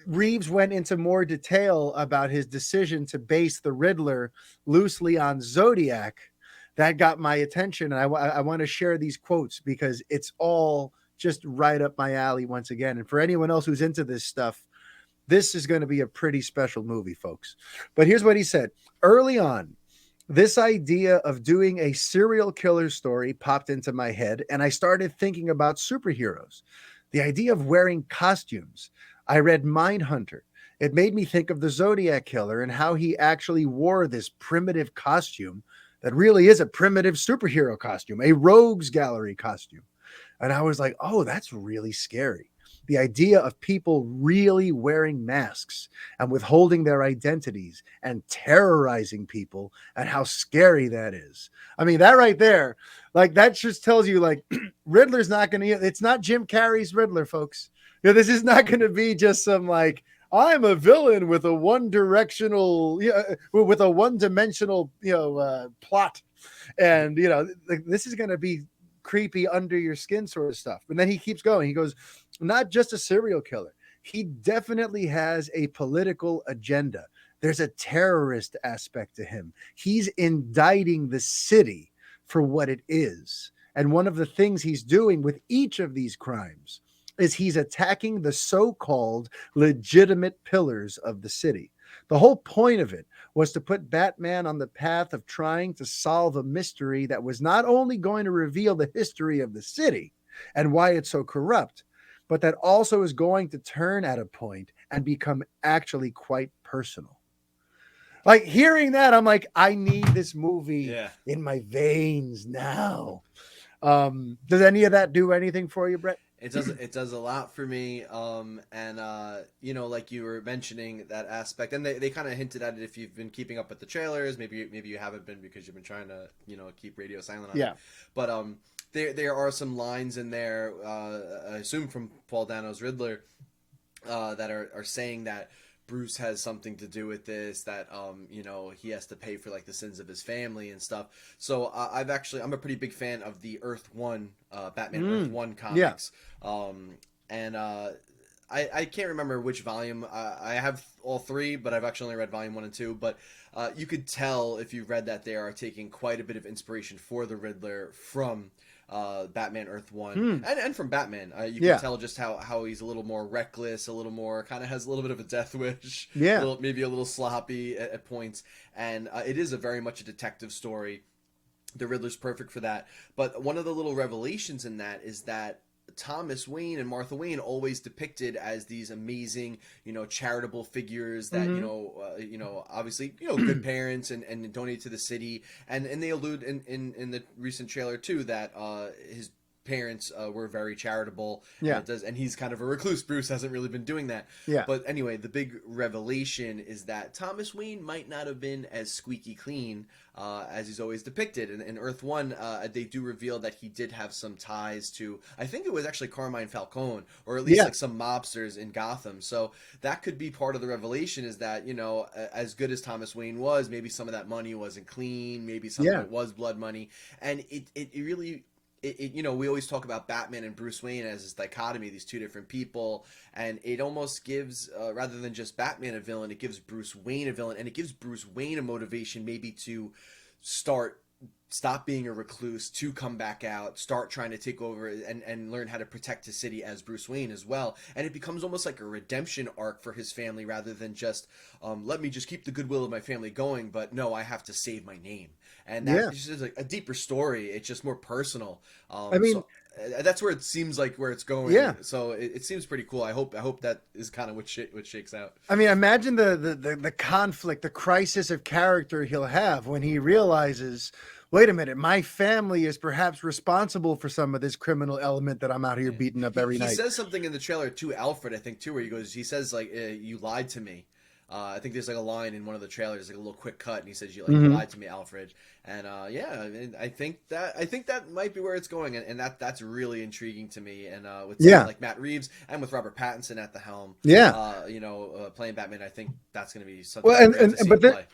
Reeves went into more detail about his decision to base the Riddler loosely on Zodiac, that got my attention. And I want to share these quotes because it's all just right up my alley once again. And for anyone else who's into this stuff, this is going to be a pretty special movie, folks. But here's what he said. Early on, this idea of doing a serial killer story popped into my head, and I started thinking about superheroes. The idea of wearing costumes. I read Mindhunter. It made me think of the Zodiac Killer and how he actually wore this primitive costume that really is a primitive superhero costume, a rogues gallery costume. And I was like, oh, that's really scary. The idea of people really wearing masks and withholding their identities and terrorizing people, and how scary that is. I mean, that right there, like that just tells you like Riddler's not going to, it's not Jim Carrey's Riddler, folks. This is not going to be just some like, I'm a villain with a with a one-dimensional, plot. And, this is going to be creepy under your skin sort of stuff. And then he keeps going. He goes, not just a serial killer. He definitely has a political agenda. There's a terrorist aspect to him. He's indicting the city for what it is. And one of the things he's doing with each of these crimes is he's attacking the so-called legitimate pillars of the city. The whole point of it was to put Batman on the path of trying to solve a mystery that was not only going to reveal the history of the city and why it's so corrupt, but that also is going to turn at a point and become actually quite personal. Like hearing that, I'm like, I need this movie in my veins now. Does any of that do anything for you, Brett? It does a lot for me. Like you were mentioning that aspect, and they kind of hinted at it if you've been keeping up with the trailers. Maybe you haven't been because you've been trying to keep radio silent on it. But there are some lines in there, I assume from Paul Dano's Riddler, that are saying that Bruce has something to do with this, that he has to pay for like the sins of his family and stuff. So I'm a pretty big fan of the Earth One Batman Earth One comics. I can't remember which volume. I have all three, but I've actually only read volume 1 and 2. But you could tell if you read that they are taking quite a bit of inspiration for the Riddler from Batman Earth One and from Batman. You can tell just how he's a little more reckless, a little more kind of has a little bit of a death wish, maybe a little sloppy at points, and it is a very much a detective story. The Riddler's perfect for that. But one of the little revelations in that is that Thomas Wayne and Martha Wayne always depicted as these amazing, charitable figures that, obviously, good parents and donate to the city. And they allude in the recent trailer too that his parents were very charitable. And he's kind of a recluse. Bruce hasn't really been doing that. But anyway, the big revelation is that Thomas Wayne might not have been as squeaky clean as he's always depicted. In Earth One, they do reveal that he did have some ties to, I think it was actually Carmine Falcone, or at least like some mobsters in Gotham. So that could be part of the revelation, is that, as good as Thomas Wayne was, maybe some of that money wasn't clean, maybe some of it was blood money. And it really... we always talk about Batman and Bruce Wayne as this dichotomy, these two different people, and it almost gives, rather than just Batman a villain, it gives Bruce Wayne a villain, and it gives Bruce Wayne a motivation maybe to stop being a recluse, to come back out, start trying to take over and learn how to protect his city as Bruce Wayne as well. And it becomes almost like a redemption arc for his family, rather than just, let me just keep the goodwill of my family going, but no, I have to save my name. And that's just like a deeper story. It's just more personal. That's where it seems like where it's going. So it seems pretty cool. I hope that is kind of what shakes out. I mean, imagine the conflict, the crisis of character he'll have when he realizes, wait a minute, my family is perhaps responsible for some of this criminal element that I'm out here Yeah. beating up He every he night. says something in the trailer to Alfred, I think too, where he says like, "You lied to me." I think there's like a line in one of the trailers, like a little quick cut, and he says, "You Hmm. lied to me, Alfred." And yeah, and I think that might be where it's going, and that's really intriguing to me. And with someone Yeah, like Matt Reeves and with Robert Pattinson at the helm, yeah. playing Batman, I think that's going to be something Well, great to see but him play.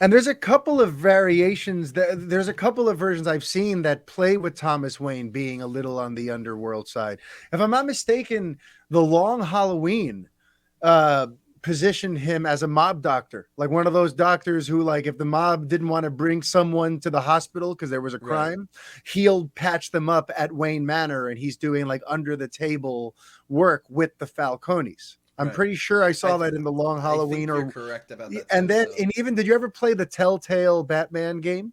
and there's a couple of variations. There's a couple of versions I've seen that play with Thomas Wayne being a little on the underworld side. If I'm not mistaken, the Long Halloween uh, positioned him as a mob doctor, like one of those doctors who, like, if the mob didn't want to bring someone to the hospital because there was a Right. crime, he'll patch them up at Wayne Manor, and he's doing like under the table work with the Falcones. I'm Right. pretty sure I I saw th- that in the Long I Halloween, think you're or correct about that and too. then So and even did you ever play the Telltale Batman game?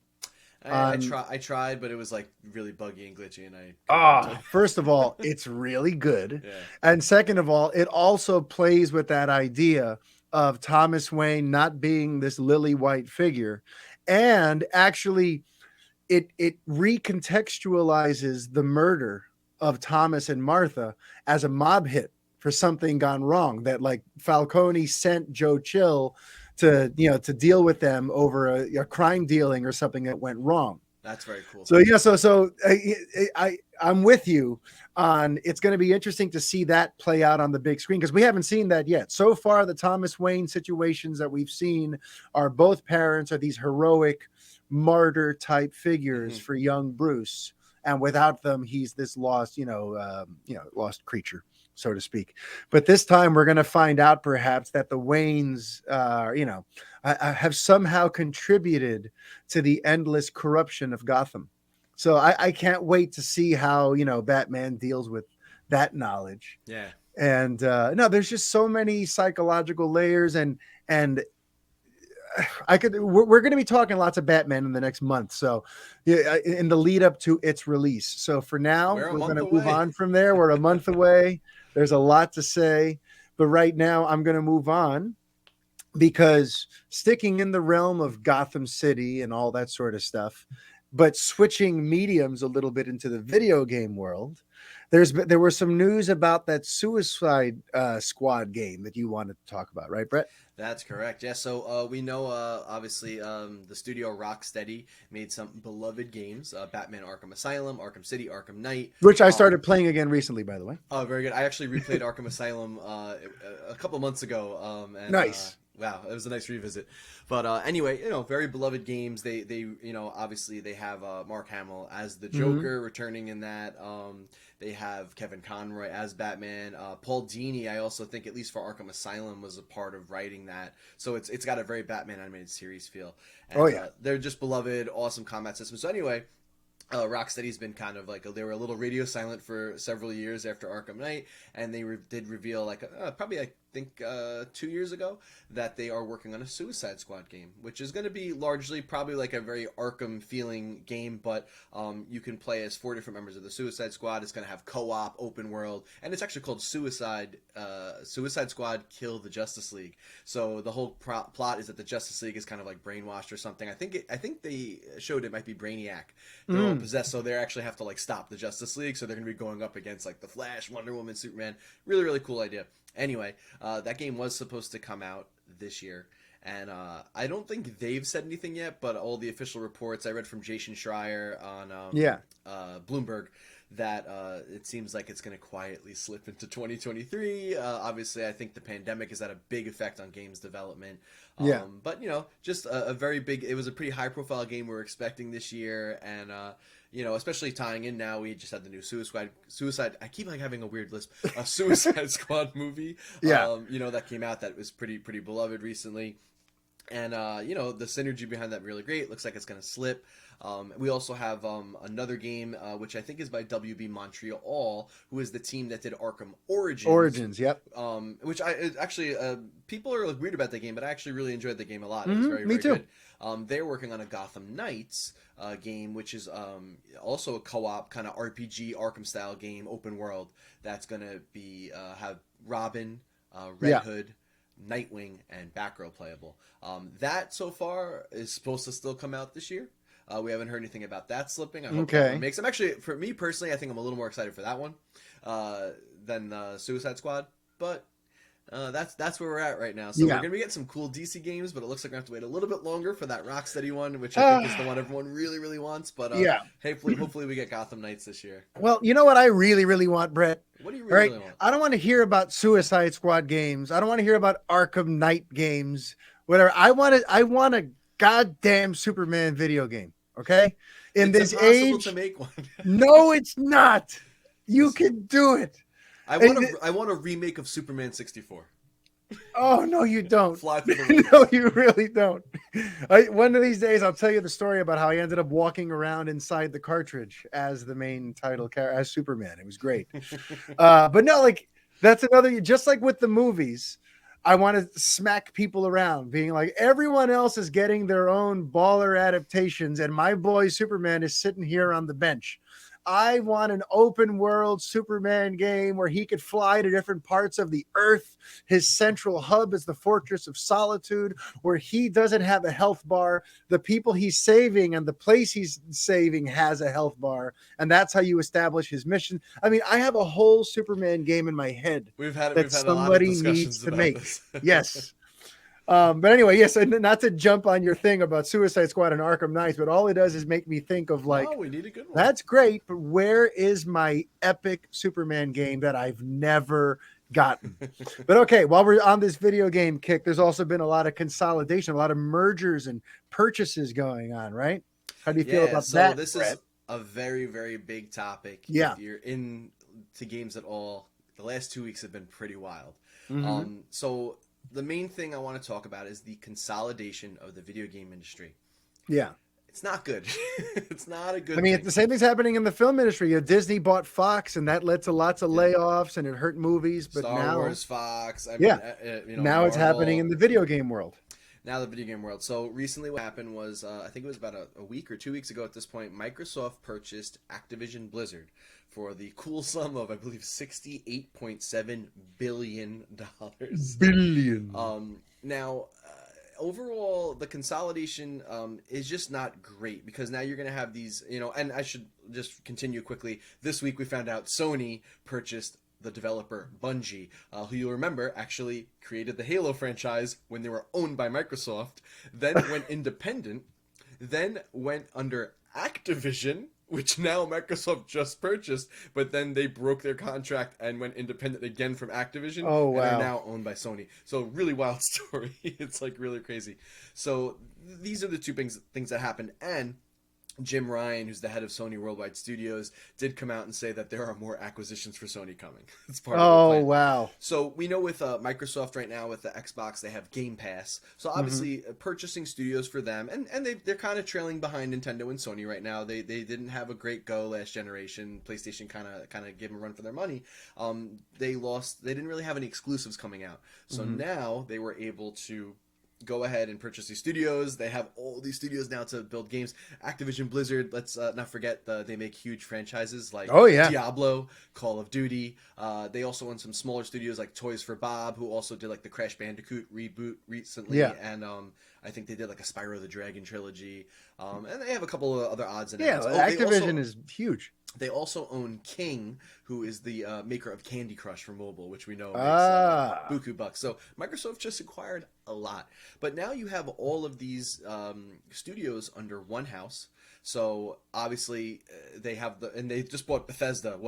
On I tried, but it was like really buggy and glitchy, and I couldn't get into First of all, it. it's really good. Yeah. And second of all, it also plays with that idea of Thomas Wayne not being this lily white figure. And actually, it recontextualizes the murder of Thomas and Martha as a mob hit for something gone wrong, that like Falcone sent Joe Chill to deal with them over a crime dealing or something that went wrong. That's very cool. So yeah, I'm with you on, it's going to be interesting to see that play out on the big screen, because we haven't seen that yet. So far, the Thomas Wayne situations that we've seen are both parents are these heroic martyr type figures Hmm. for young Bruce, and without them, he's this lost, lost creature, so to speak. But this time, we're going to find out perhaps that the Waynes, have somehow contributed to the endless corruption of Gotham. So I can't wait to see how Batman deals with that knowledge. Yeah. And no, there's just so many psychological layers, and we're going to be talking lots of Batman in the next month. So yeah, in the lead up to its release. So for now, We're a we're going month to move away. on from there. We're a month away. There's a lot to say, but right now I'm going to move on, because sticking in the realm of Gotham City and all that sort of stuff, but switching mediums a little bit into the video game world, there was some news about that Suicide Squad game that you wanted to talk about, right, Brett? That's correct. Yeah. So we know, obviously, the studio Rocksteady made some beloved games: Batman: Arkham Asylum, Arkham City, Arkham Knight. Which I started playing again recently, by the way. Oh, very good. I actually replayed Arkham Asylum a couple months ago, and Nice. wow, it was a nice revisit. But anyway, very beloved games. They obviously they have Mark Hamill as the Joker returning in that. They have Kevin Conroy as Batman. Paul Dini, I also think, at least for Arkham Asylum, was a part of writing that. So it's got a very Batman animated series feel. And, Oh yeah. they're just beloved, awesome combat systems. So anyway, Rocksteady's been kind of like, they were a little radio silent for several years after Arkham Knight, and they did reveal, like, probably I think 2 years ago, that they are working on a Suicide Squad game, which is going to be largely probably like a very Arkham feeling game, but you can play as 4 different members of the Suicide Squad. It's going to have co-op, open world, and it's actually called Suicide Squad Kill the Justice League. So the whole plot is that the Justice League is kind of like brainwashed or something. I think they showed it might be Brainiac. They're all possessed, so they actually have to like stop the Justice League. So they're going to be going up against like the Flash, Wonder Woman, Superman. Really, really cool idea. Anyway, that game was supposed to come out this year, and I don't think they've said anything yet. But all the official reports I read from Jason Schreier on Bloomberg, that it seems like it's going to quietly slip into 2023. Obviously, I think the pandemic has had a big effect on games development. Yeah. But just a very big. It was a pretty high profile game we were expecting this year, and especially tying in now, we just had the new Suicide. I keep like having a weird lisp. A Suicide Squad movie. Yeah. That came out that was pretty beloved recently. And the synergy behind that really great. Looks like it's going to slip. We also have another game, which I think is by WB Montreal, who is the team that did Arkham Origins. Origins, yep. Which actually people are like weird about that game, but I actually really enjoyed the game a lot. It was very, Me very too. good. They're working on a Gotham Knights game, which is also a co-op kind of RPG Arkham style game, open world. That's going to be have Robin, Red Hood, Nightwing, and Batgirl playable. That so far is supposed to still come out this year. We haven't heard anything about that slipping. I hope that Okay. one makes. I'm actually, for me personally, I think I'm a little more excited for that one than Suicide Squad. But that's where we're at right now. So we're Yeah. gonna be getting some cool DC games, but it looks like we have to wait a little bit longer for that Rocksteady one, which I think is the one everyone really, really wants. But Yeah. hopefully we get Gotham Knights this year. Well, you know what I really, really want, Brett? What do you All really, right. really want? I don't want to hear about Suicide Squad games. I don't want to hear about Arkham Knight games. Whatever. I want a goddamn Superman video game. Okay. In It's this impossible age, to make one. no, it's not. You can do it. I want a remake of Superman 64. Oh, no, you don't. Fly through the No, you really don't. One of these days, I'll tell you the story about how I ended up walking around inside the cartridge as the main title character, as Superman. It was great. But no, like, that's another, just like with the movies, I want to smack people around, being like, everyone else is getting their own baller adaptations, and my boy Superman is sitting here on the bench. I want an open world Superman game where he could fly to different parts of the earth. His central hub is the Fortress of Solitude, where he doesn't have a health bar. The people he's saving and the place he's saving has a health bar. And that's how you establish his mission. I mean, I have a whole Superman game in my head We've had that a lot of somebody discussions needs to about make. this. Yes. But anyway, yes, and not to jump on your thing about Suicide Squad and Arkham Knights, but all it does is make me think of like, oh, we need a good one. that's great, but where is my epic Superman game that I've never gotten? But okay, while we're on this video game kick, there's also been a lot of consolidation, a lot of mergers and purchases going on, right? How do you feel about that? So this Brett? is a very, very big topic. Yeah. If you're into games at all, the last 2 weeks have been pretty wild. Mhm. So the main thing I want to talk about is the consolidation of the video game industry. Yeah. It's not good. It's not a good I mean, thing. the same thing's happening in the film industry. You know, Disney bought Fox, and that led to lots of layoffs, and it hurt movies. But Star now, Wars, Fox. I yeah, mean, you know, now it's Marvel. happening in the video game world. Now the video game world. So recently what happened was, I think it was about a week or 2 weeks ago at this point, Microsoft purchased Activision Blizzard for the cool sum of, I believe, $68.7 billion. Billion. Now, overall, the consolidation is just not great because now you're going to have these, you know, and I should just continue quickly. This week we found out Sony purchased the developer Bungie, who you'll remember actually created the Halo franchise when they were owned by Microsoft, then went independent, then went under Activision, which now Microsoft just purchased, but then they broke their contract and went independent again from Activision. Oh, wow. And are now owned by Sony. So really wild story. It's like really crazy. So these are the two things that happened. And Jim Ryan, who's the head of Sony Worldwide Studios, did come out and say that there are more acquisitions for Sony coming. It's part of the plan. Oh, wow. So we know with Microsoft right now with the Xbox, they have Game Pass. So obviously purchasing studios for them, and they're kind of trailing behind Nintendo and Sony right now. They didn't have a great go last generation. PlayStation kind of gave them a run for their money. They didn't really have any exclusives coming out. So now they were able to go ahead and purchase these studios. They have all these studios now to build games. Activision Blizzard, let's not forget, they make huge franchises like Diablo, Call of Duty. They also own some smaller studios like Toys for Bob, who also did like the Crash Bandicoot reboot recently. Yeah. And I think they did like a Spyro the Dragon trilogy. And they have a couple of other odds and Yeah, ends. Activision is huge. They also own King, who is the maker of Candy Crush for mobile, which we know makes buku bucks. So Microsoft just acquired a lot. But now you have all of these studios under one house. So obviously they have and they just bought Bethesda,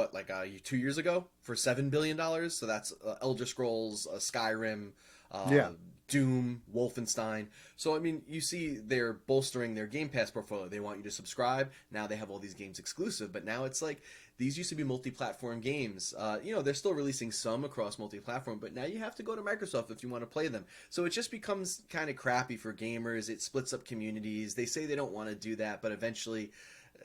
2 years ago for $7 billion. So that's Elder Scrolls, Skyrim, Doom, Wolfenstein. So, I mean, you see they're bolstering their Game Pass portfolio. They want you to subscribe. Now they have all these games exclusive. But now it's like, these used to be multi-platform games. They're still releasing some across multi-platform, but now you have to go to Microsoft if you want to play them. So it just becomes kind of crappy for gamers. It splits up communities. They say they don't want to do that, but eventually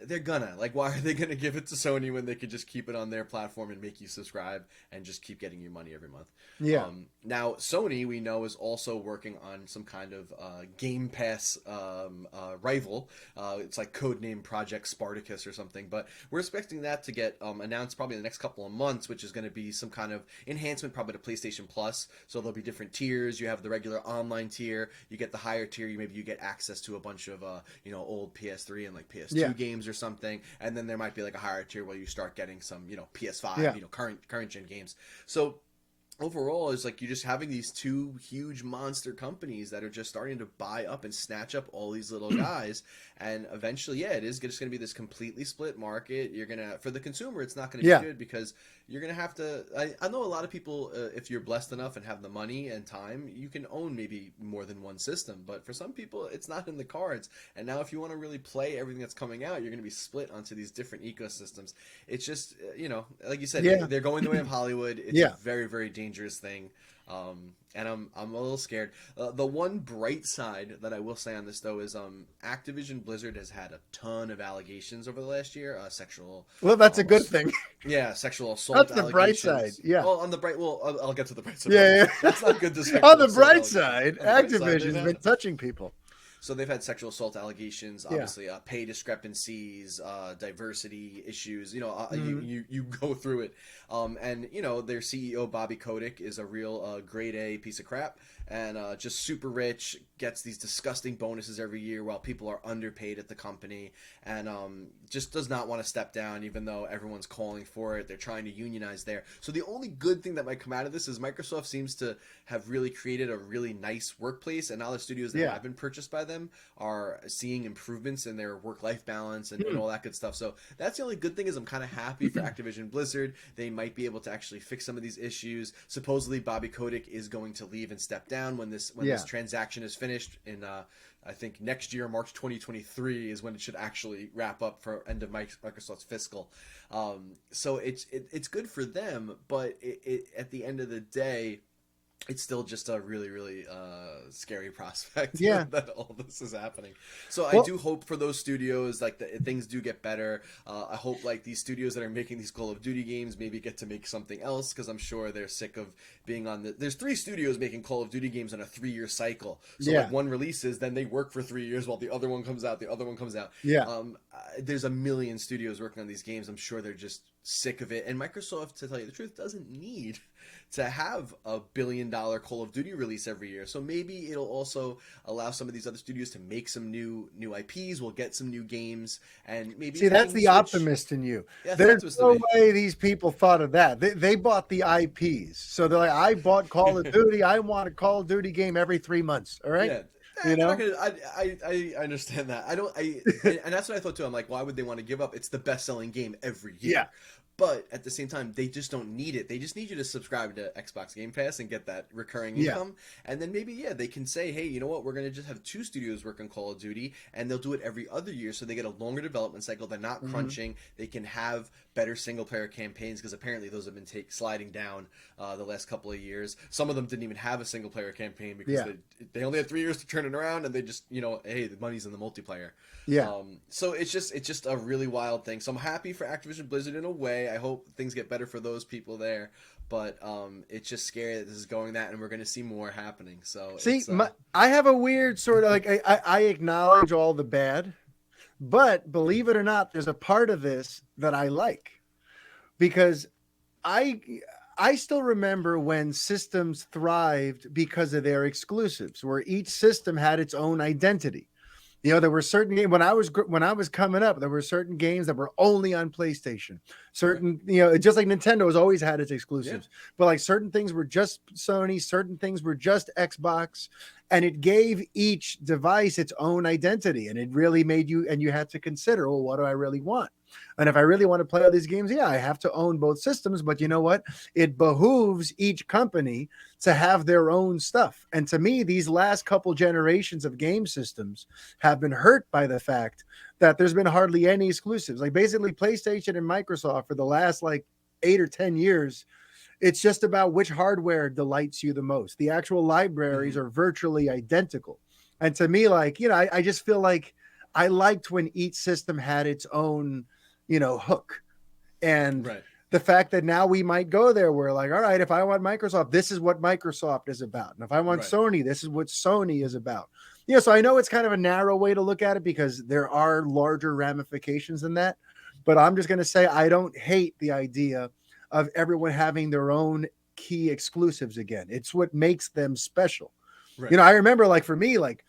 they're gonna like, why are they gonna give it to Sony when they could just keep it on their platform and make you subscribe and just keep getting you money every month? Yeah. Now Sony, we know, is also working on some kind of Game Pass rival. It's like codename Project Spartacus or something, but we're expecting that to get announced probably in the next couple of months, which is going to be some kind of enhancement probably to PlayStation Plus. So there'll be different tiers. You have the regular online tier, you get the higher tier, maybe you get access to a bunch of old PS3 and like PS2 games or something, and then there might be like a higher tier where you start getting some PS5 current gen games. So overall, is like you're just having these two huge monster companies that are just starting to buy up and snatch up all these little guys, and eventually, it is just going to be this completely split market. You're gonna, for the consumer, it's not going to be good because you're going to have to. I know a lot of people, if you're blessed enough and have the money and time, you can own maybe more than one system. But for some people, it's not in the cards. And now, if you want to really play everything that's coming out, you're going to be split onto these different ecosystems. It's just, like you said, they're going the way of Hollywood. It's a very, very dangerous thing. And I'm a little scared. The one bright side that I will say on this though is Activision Blizzard has had a ton of allegations over the last year, sexual. Well, that's a good thing. Yeah, sexual assault. That's the bright side. Yeah. Well, on the bright, I'll get to the bright side. Yeah. That's not good to say. On the bright side, Activision's been touching people. So they've had sexual assault allegations, obviously, pay discrepancies, diversity issues. You go through it, and their CEO Bobby Kotick is a real grade A piece of crap, and just super rich, gets these disgusting bonuses every year while people are underpaid at the company, and just does not want to step down, even though everyone's calling for it. They're trying to unionize there. So the only good thing that might come out of this is Microsoft seems to have really created a really nice workplace, and all the studios that have been purchased by them are seeing improvements in their work-life balance and all that good stuff. So that's the only good thing, is I'm kind of happy for Activision Blizzard. They might be able to actually fix some of these issues. Supposedly Bobby Kotick is going to leave and step down when this transaction is finished in I think next year, March 2023 is when it should actually wrap up for end of Microsoft's fiscal. So it's good for them, but at the end of the day, it's still just a really, really scary prospect that all this is happening. So I do hope for those studios, like, things do get better. I hope, like, these studios that are making these Call of Duty games maybe get to make something else, because I'm sure they're sick of being on there's 3 studios making Call of Duty games on a 3-year cycle. So like, one releases, then they work for 3 years while the other one comes out, there's a million studios working on these games. I'm sure they're just sick of it. And Microsoft, to tell you the truth, doesn't need to have a $1 billion Call of Duty release every year. So maybe it'll also allow some of these other studios to make some new IPs. We'll get some new games, and maybe that's the optimist in you. Yeah, there's no way these people thought of that. They bought the IPs, so they're like, I bought Call of Duty. I want a Call of Duty game every 3 months. All right. Yeah. I understand that. And that's what I thought too. I'm like, why would they want to give up? It's the best-selling game every year. Yeah. But at the same time, they just don't need it. They just need you to subscribe to Xbox Game Pass and get that recurring income. And then maybe, they can say, hey, you know what? We're going to just have 2 studios work on Call of Duty, and they'll do it every other year, so they get a longer development cycle. They're not crunching. They can have better single-player campaigns, because apparently those have been sliding down the last couple of years. Some of them didn't even have a single-player campaign because they only had 3 years to turn it around, and they just, hey, the money's in the multiplayer. Yeah. So it's just a really wild thing. So I'm happy for Activision Blizzard in a way. I hope things get better for those people there, but it's just scary that this is going that, and we're going to see more happening. So I have a weird sort of, like, I acknowledge all the bad, but believe it or not, there's a part of this that I like, because I still remember when systems thrived because of their exclusives, where each system had its own identity. There were certain games when I was coming up, there were certain games that were only on PlayStation. Certain, just like Nintendo has always had its exclusives, but like certain things were just Sony, certain things were just Xbox, and it gave each device its own identity. And it really made you had to consider, well, what do I really want? And if I really want to play all these games, I have to own both systems. But you know what? It behooves each company to have their own stuff. And to me, these last couple generations of game systems have been hurt by the fact that there's been hardly any exclusives. Like, basically PlayStation and Microsoft for the last 8 or 10 years, it's just about which hardware delights you the most. The actual libraries are virtually identical. And to me, I just feel like I liked when each system had its own, hook. And Right. the fact that now we might go there, we're like, all right, if I want Microsoft, this is what Microsoft is about. And if I want Right. Sony, this is what Sony is about. So I know it's kind of a narrow way to look at it because there are larger ramifications than that. But I'm just going to say I don't hate the idea of everyone having their own key exclusives again. It's what makes them special. Right. I remember, like, for me, like,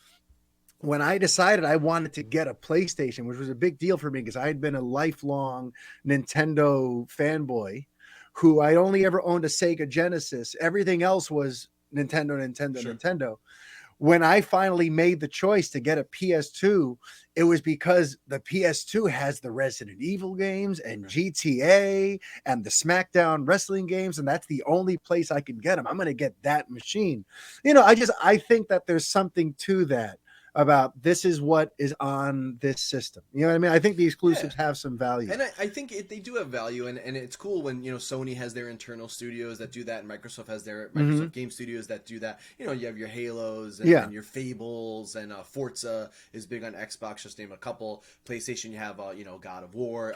when I decided I wanted to get a PlayStation, which was a big deal for me because I had been a lifelong Nintendo fanboy who I only ever owned a Sega Genesis. Everything else was Nintendo. When I finally made the choice to get a PS2, it was because the PS2 has the Resident Evil games and GTA and the SmackDown wrestling games, and that's the only place I can get them. I'm going to get that machine. I think that there's something to that about this is what is on this system. You know what I mean? I think the exclusives have some value. And I think they do have value, and it's cool when, Sony has their internal studios that do that, and Microsoft has their Microsoft Game Studios that do that. You have your Halos and your Fables, and Forza is big on Xbox, just name a couple. PlayStation, you have, God of War,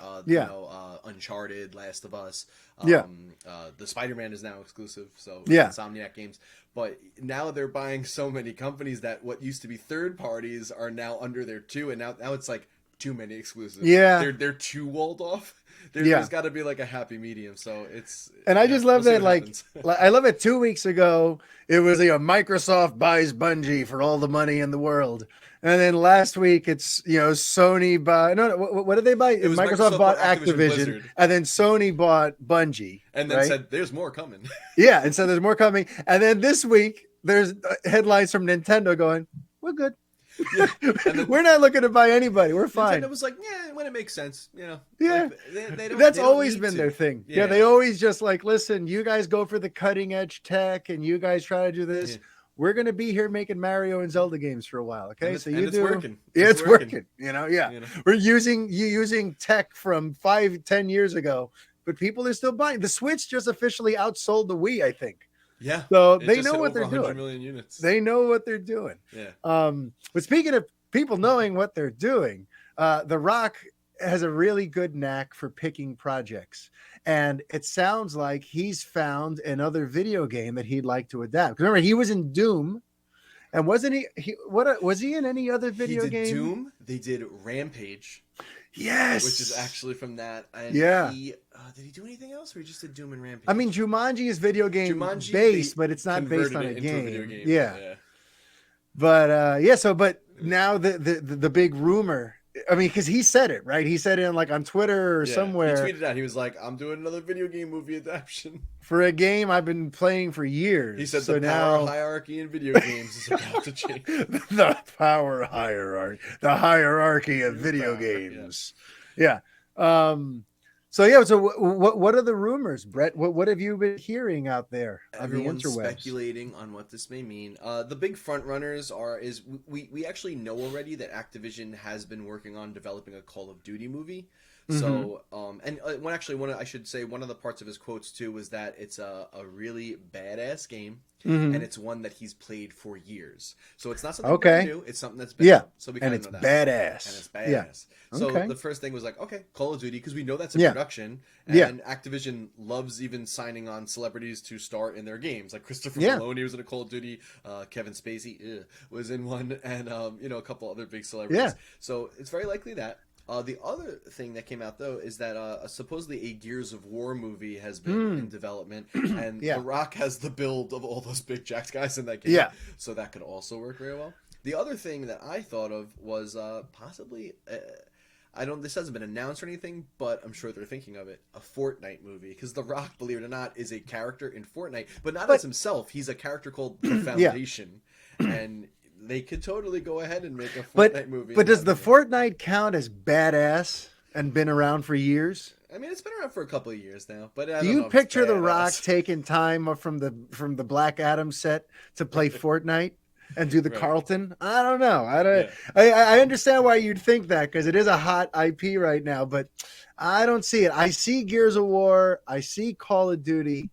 Uncharted, Last of Us. The Spider-Man is now exclusive, so Insomniac Games. But now they're buying so many companies that what used to be third parties are now under their two, and now it's like too many exclusives. Yeah, they're too walled off. There's got to be like a happy medium. So it's I just love that. Like I love it. 2 weeks ago, it was Microsoft buys Bungie for all the money in the world. And then last week, it's Sony buy. No, what did they buy? Microsoft bought Activision, and then Sony bought Bungie, and then said, "There's more coming." Yeah, and so there's more coming. And then this week, there's headlines from Nintendo going, "We're good. Yeah. We're not looking to buy anybody. We're fine." Nintendo was like, "Yeah, when it makes sense, Yeah, like, that's always been their thing. Yeah, they always just like, listen, you guys go for the cutting edge tech, and you guys try to do this." Yeah. We're going to be here making Mario and Zelda games for a while. Okay. So it's working. Yeah, it's working. We're using tech from 5-10 years ago, but people are still buying. The Switch just officially outsold the Wii, I think. Yeah. So they know what they're doing. 100 million units. They know what they're doing. Yeah. But speaking of people knowing what they're doing, The Rock has a really good knack for picking projects. And it sounds like he's found another video game that he'd like to adapt. Remember, he was in Doom, and wasn't he? Was he in any other video game? Doom. They did Rampage. Yes, which is actually from that. And did he do anything else, or he just did Doom and Rampage? I mean, Jumanji is video game based, but it's not based on a game. Yeah. But but now the big rumor. I mean, because he said it, right? He said it on Twitter or somewhere. He tweeted out. He was like, "I'm doing another video game movie adaptation for a game I've been playing for years." He said the power hierarchy in video games is about to change. The power hierarchy, the hierarchy of video games. Yeah. So what are the rumors, Brett? What have you been hearing out there? Everyone's speculating on what this may mean. The big front runners is we actually know already that Activision has been working on developing a Call of Duty movie. So I should say one of the parts of his quotes too was that it's a really badass game. And it's one that he's played for years. So it's not something brand new. It's something that's been so we kind of know that. Badass. And it's badass. Yeah. So the first thing was like, okay, Call of Duty, because we know that's in production. And Activision loves even signing on celebrities to star in their games. Like Christopher Maloney was in a Call of Duty. Kevin Spacey was in one. And, a couple other big celebrities. Yeah. So it's very likely that. The other thing that came out, though, is that supposedly a Gears of War movie has been in development, and The Rock has the build of all those big Jax guys in that game, so that could also work very well. The other thing that I thought of was possibly, this hasn't been announced or anything, but I'm sure they're thinking of it, a Fortnite movie, because The Rock, believe it or not, is a character in Fortnite, but not as himself. He's a character called The Foundation, and they could totally go ahead and make a Fortnite movie. But does the Fortnite count as badass and been around for years? I mean, it's been around for a couple of years now. But do you picture The Rock taking time from the Black Adam set to play Fortnite and do the Carlton? I don't know. I understand why you'd think that, because it is a hot IP right now, but I don't see it. I see Gears of War. I see Call of Duty.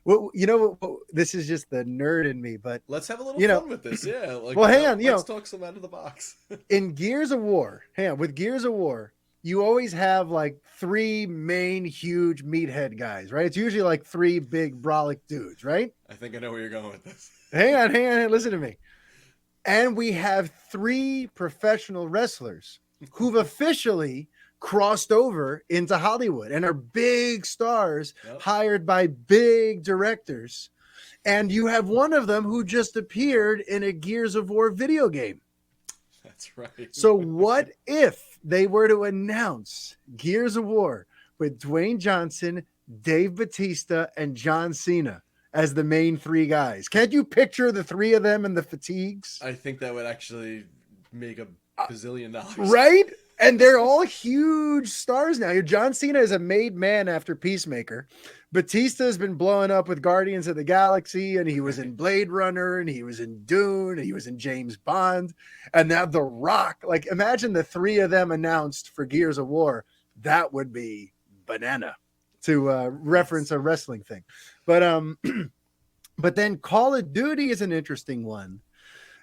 Well, you know, this is just the nerd in me, but Let's have a little you know, fun with this. Yeah, like well, hang on, let's talk some out of the box. in Gears of War, hang on, with Gears of War, you always have like three main huge meathead guys, right? It's usually like three big brolic dudes, right? I think I know where you're going with this. Hang on, listen to me. And we have three professional wrestlers who've officially crossed over into Hollywood and are big stars hired by big directors. And you have one of them who just appeared in a Gears of War video game. That's right. So what if they were to announce Gears of War with Dwayne Johnson, Dave Bautista, and John Cena as the main three guys? Can't you picture the three of them in the fatigues? I think that would actually make a bazillion dollars. Right? And they're all huge stars now. John Cena is a made man after Peacemaker. Batista has been blowing up with Guardians of the Galaxy, and he was in Blade Runner, and he was in Dune, and he was in James Bond, and now The Rock. Like, imagine the three of them announced for Gears of War. That would be banana, to reference a wrestling thing. But but then Call of Duty is an interesting one,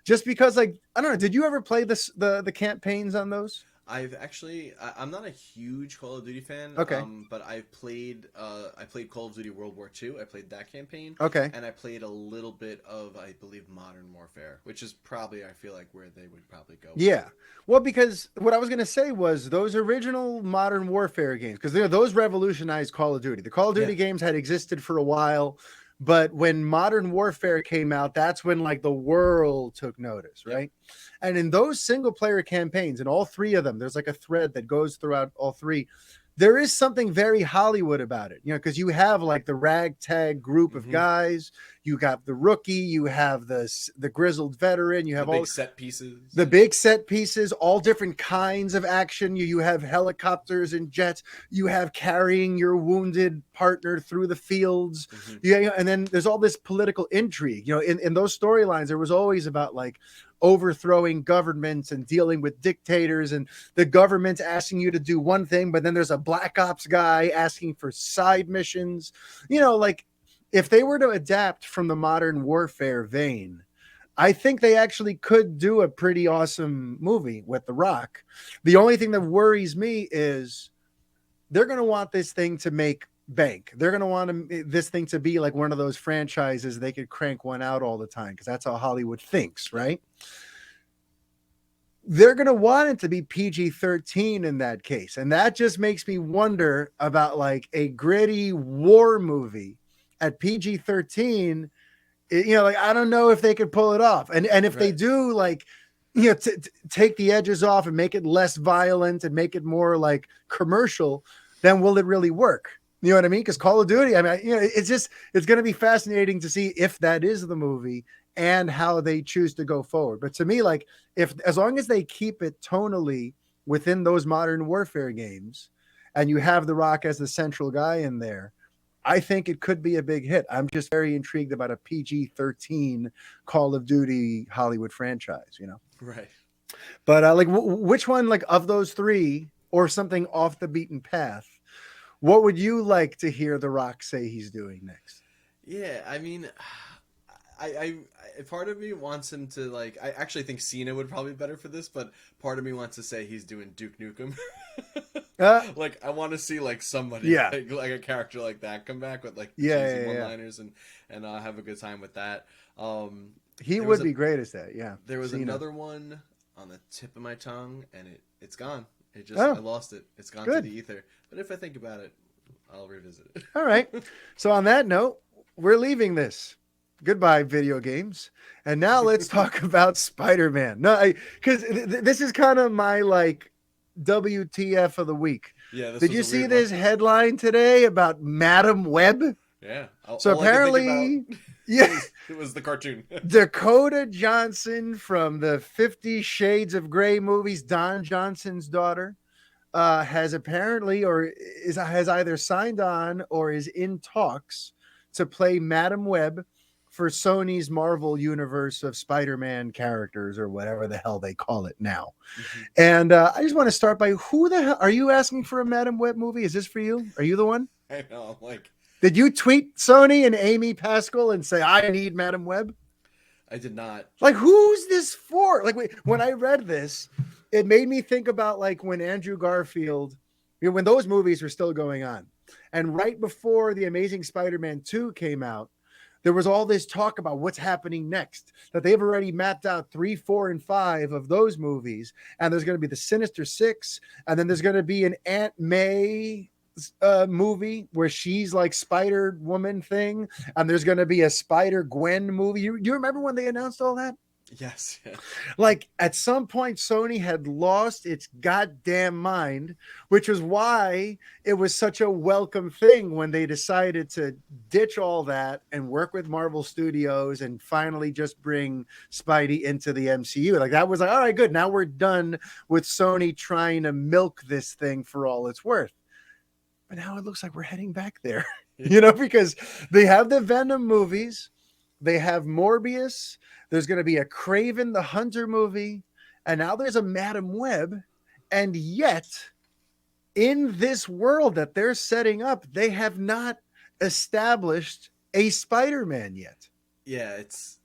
just because, like, I don't know. Did you ever play the campaigns on those? I've actually, I'm not a huge Call of Duty fan. Okay. But I played Call of Duty World War II. I played that campaign. Okay. And I played a little bit of, I believe, Modern Warfare, which is probably, I feel like, where they would probably go. Yeah. Well, because what I was going to say was those original Modern Warfare games, because those revolutionized Call of Duty. The Call of Duty games had existed for a while, but when Modern Warfare came out, that's when like the world took notice, right? Yep. And in those single player campaigns, in all three of them, there's like a thread that goes throughout all three. There is something very Hollywood about it, because you have like the ragtag group of guys, you got the rookie, you have the grizzled veteran, you have the all big set pieces, all different kinds of action. You have helicopters and jets, you have carrying your wounded partner through the fields. And then there's all this political intrigue. In those storylines, there was always about like overthrowing governments and dealing with dictators, and the government asking you to do one thing, but then there's a black ops guy asking for side missions. Like if they were to adapt from the Modern Warfare vein, I think they actually could do a pretty awesome movie with The Rock. The only thing that worries me is they're going to want this thing to make bank. They're going to want this thing to be like one of those franchises they could crank one out all the time, because that's how Hollywood thinks, right? They're going to want it to be PG-13 in that case. And that just makes me wonder about like a gritty war movie at PG-13. Like, I don't know if they could pull it off. And if they do, like, take the edges off and make it less violent and make it more like commercial, then will it really work? You know what I mean? Because Call of Duty, I mean, it's going to be fascinating to see if that is the movie and how they choose to go forward. But to me, like, as long as they keep it tonally within those Modern Warfare games, and you have The Rock as the central guy in there, I think it could be a big hit. I'm just very intrigued about a PG-13 Call of Duty Hollywood franchise, Right. But like, which one, like, of those three, or something off the beaten path, what would you like to hear The Rock say he's doing next? Yeah, I mean, I part of me wants him to, like, I actually think Cena would probably be better for this, but part of me wants to say he's doing Duke Nukem. Like, I want to see like somebody, like a character like that come back with like cheesy one-liners and have a good time with that. He would be great as that. Yeah. There was another one on the tip of my tongue, and it's gone. I lost it. It's gone to the ether. But if I think about it, I'll revisit it. All right. So on that note, we're leaving this. Goodbye, video games. And now let's talk about Spider-Man. No, because this is kind of my like WTF of the week. Yeah. Did you see this headline today about Madam Web? Yeah. So apparently, it was the cartoon. Dakota Johnson from the 50 Shades of Grey movies, Don Johnson's daughter, has apparently has either signed on or is in talks to play Madam Web for Sony's Marvel universe of Spider-Man characters, or whatever the hell they call it now. And I just want to start by, who the hell are you asking for a Madam Web movie? Is this for you? Are you the one? I know. I'm like, Did you tweet Sony and Amy Pascal and say, I need Madam Web? I did not. Like, who's this for? Like, when I read this, it made me think about like when Andrew Garfield, when those movies were still going on. And right before The Amazing Spider-Man 2 came out, there was all this talk about what's happening next, that they've already mapped out 3, 4, and 5 of those movies. And there's going to be the Sinister Six. And then there's going to be an Aunt May movie where she's like Spider-Woman thing. And there's going to be a Spider-Gwen movie. You remember when they announced all that? Yes. Yeah. Like at some point, Sony had lost its goddamn mind, which was why it was such a welcome thing when they decided to ditch all that and work with Marvel Studios and finally just bring Spidey into the MCU. Like that was like, all right, good. Now we're done with Sony trying to milk this thing for all it's worth. But now it looks like we're heading back there, because they have the Venom movies, they have Morbius. There's going to be a Kraven the Hunter movie, and now there's a Madam Web, and yet in this world that they're setting up, they have not established a Spider-Man yet. Yeah,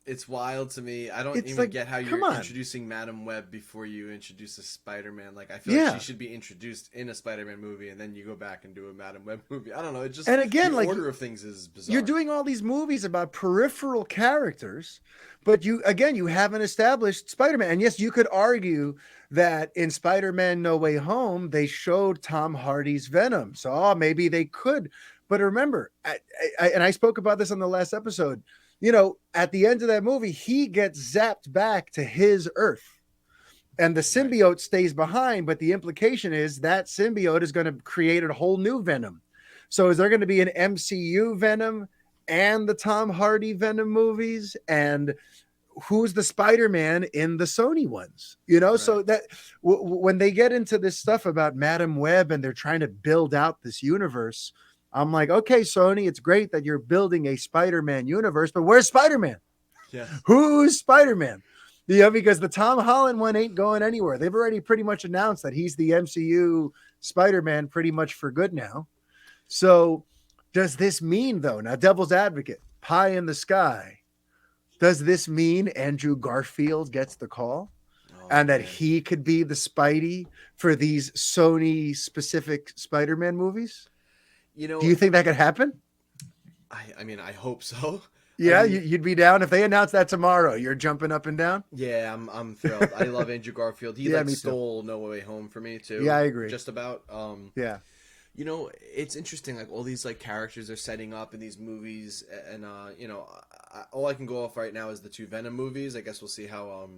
it's wild to me. I don't even get how you're introducing Madam Web before you introduce a Spider-Man. Like I feel like she should be introduced in a Spider-Man movie, and then you go back and do a Madam Web movie. I don't know. It just, and again, the order of things is bizarre. You're doing all these movies about peripheral characters, but you haven't established Spider-Man. And yes, you could argue that in Spider-Man No Way Home, they showed Tom Hardy's Venom. So maybe they could. But remember, I spoke about this on the last episode, at the end of that movie, he gets zapped back to his Earth. And the symbiote stays behind, but the implication is that symbiote is going to create a whole new Venom. So is there going to be an MCU Venom and the Tom Hardy Venom movies? And who's the Spider-Man in the Sony ones? So that when they get into this stuff about Madam Web and they're trying to build out this universe, I'm like, okay, Sony, it's great that you're building a Spider-Man universe, but where's Spider-Man? Yes. Who's Spider-Man? Because the Tom Holland one ain't going anywhere. They've already pretty much announced that he's the MCU Spider-Man pretty much for good now. So does this mean, though, now devil's advocate, pie in the sky, does this mean Andrew Garfield gets the call and that he could be the Spidey for these Sony-specific Spider-Man movies? Do you think that could happen? I mean, I hope so. Yeah, you'd be down if they announced that tomorrow. You're jumping up and down. Yeah, I'm thrilled. I love Andrew Garfield. He stole No Way Home for me too. Yeah, I agree. Just about. Yeah. It's interesting. Like all these like characters are setting up in these movies, and all I can go off right now is the 2 Venom movies. I guess we'll see how.